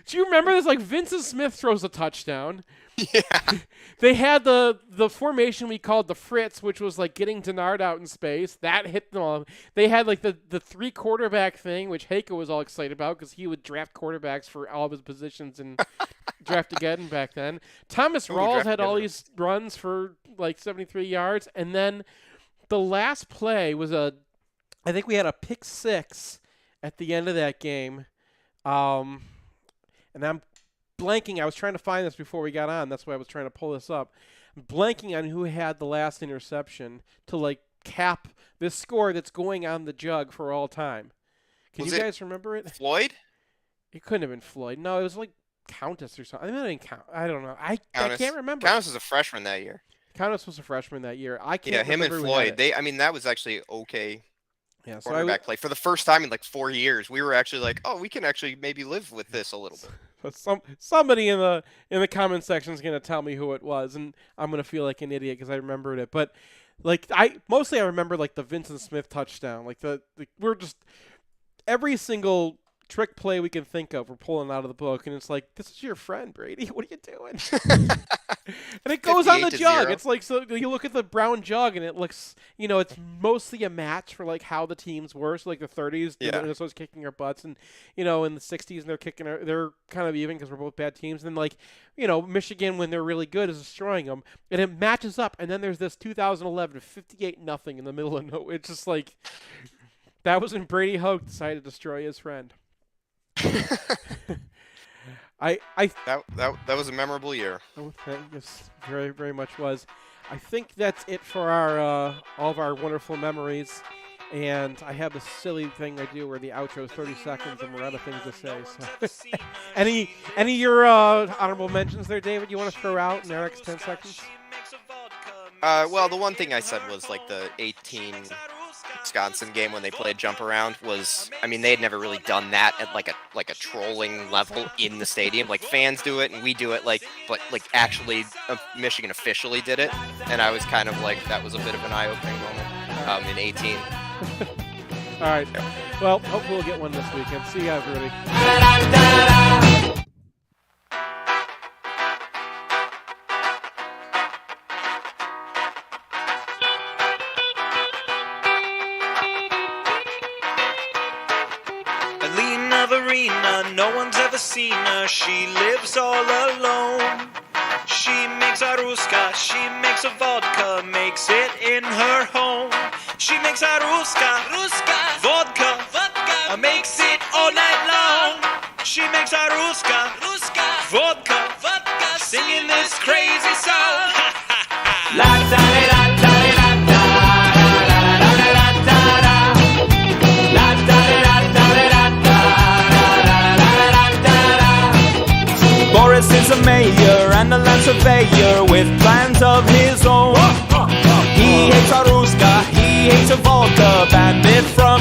you remember this? Vincent Smith throws a touchdown. Yeah. They had the formation we called the Fritz, which was getting Denard out in space. That hit them all. They had the 3 quarterback thing, which Heiko was all excited about because he would draft quarterbacks for all of his positions and draft again back then. Thomas Rawls had all these runs for 73 yards, and then the last play was I think we had a pick 6 at the end of that game. And I'm blanking. I was trying to find this before we got on. That's why I was trying to pull this up. I'm blanking on who had the last interception to cap this score that's going on the jug for all time. Can you guys remember it? Floyd? It couldn't have been Floyd. No, it was Countess or something. I don't know. I can't remember. Countess was a freshman that year. Countess was a freshman that year. I can't. Yeah, him and Floyd. That was actually okay. Yeah, so quarterback play for the first time in 4 years. We were actually we can actually maybe live with this a little bit. But somebody in the comment section is gonna tell me who it was, and I'm gonna feel like an idiot because I remembered it. But I remember the Vincent Smith touchdown. We're just every single trick play we can think of, we're pulling out of the book, and it's this is your friend, Brady. What are you doing? And it goes on the jug. 0. It's so you look at the brown jug, and it looks, it's mostly a match for how the teams were. So the 30s, Minnesota's kicking our butts, and in the 60s, and they're kind of even because we're both bad teams. And then Michigan, when they're really good, is destroying them, and it matches up. And then there's this 2011 58-0 in the middle of nowhere. It's just that was when Brady Hoke decided to destroy his friend. That was a memorable year. Yes, very, very much was. I think that's it for our all of our wonderful memories. And I have this silly thing I do where the outro is 30 seconds and we're out of things to say. So, any of your honorable mentions there, David? You want to throw out in the next 10 seconds? Well, the one thing I said was the 18 Wisconsin game when they played jump around was, they had never really done that at a trolling level in the stadium. Fans do it and we do it, but actually Michigan officially did it, and I was kind of that was a bit of an eye-opening moment in 18. All right. Well, hopefully we'll get one this weekend. See you, everybody. No one's ever seen her, she lives all alone. She makes a ruska, she makes a vodka, makes it in her home. She makes a ruska, vodka, makes it all night long. She makes a ruska, vodka, singing this crazy song. La da da da. Da da da da da da. He's a mayor and a land surveyor with plans of his own. He hates a Ruska, he hates a vodka bandit from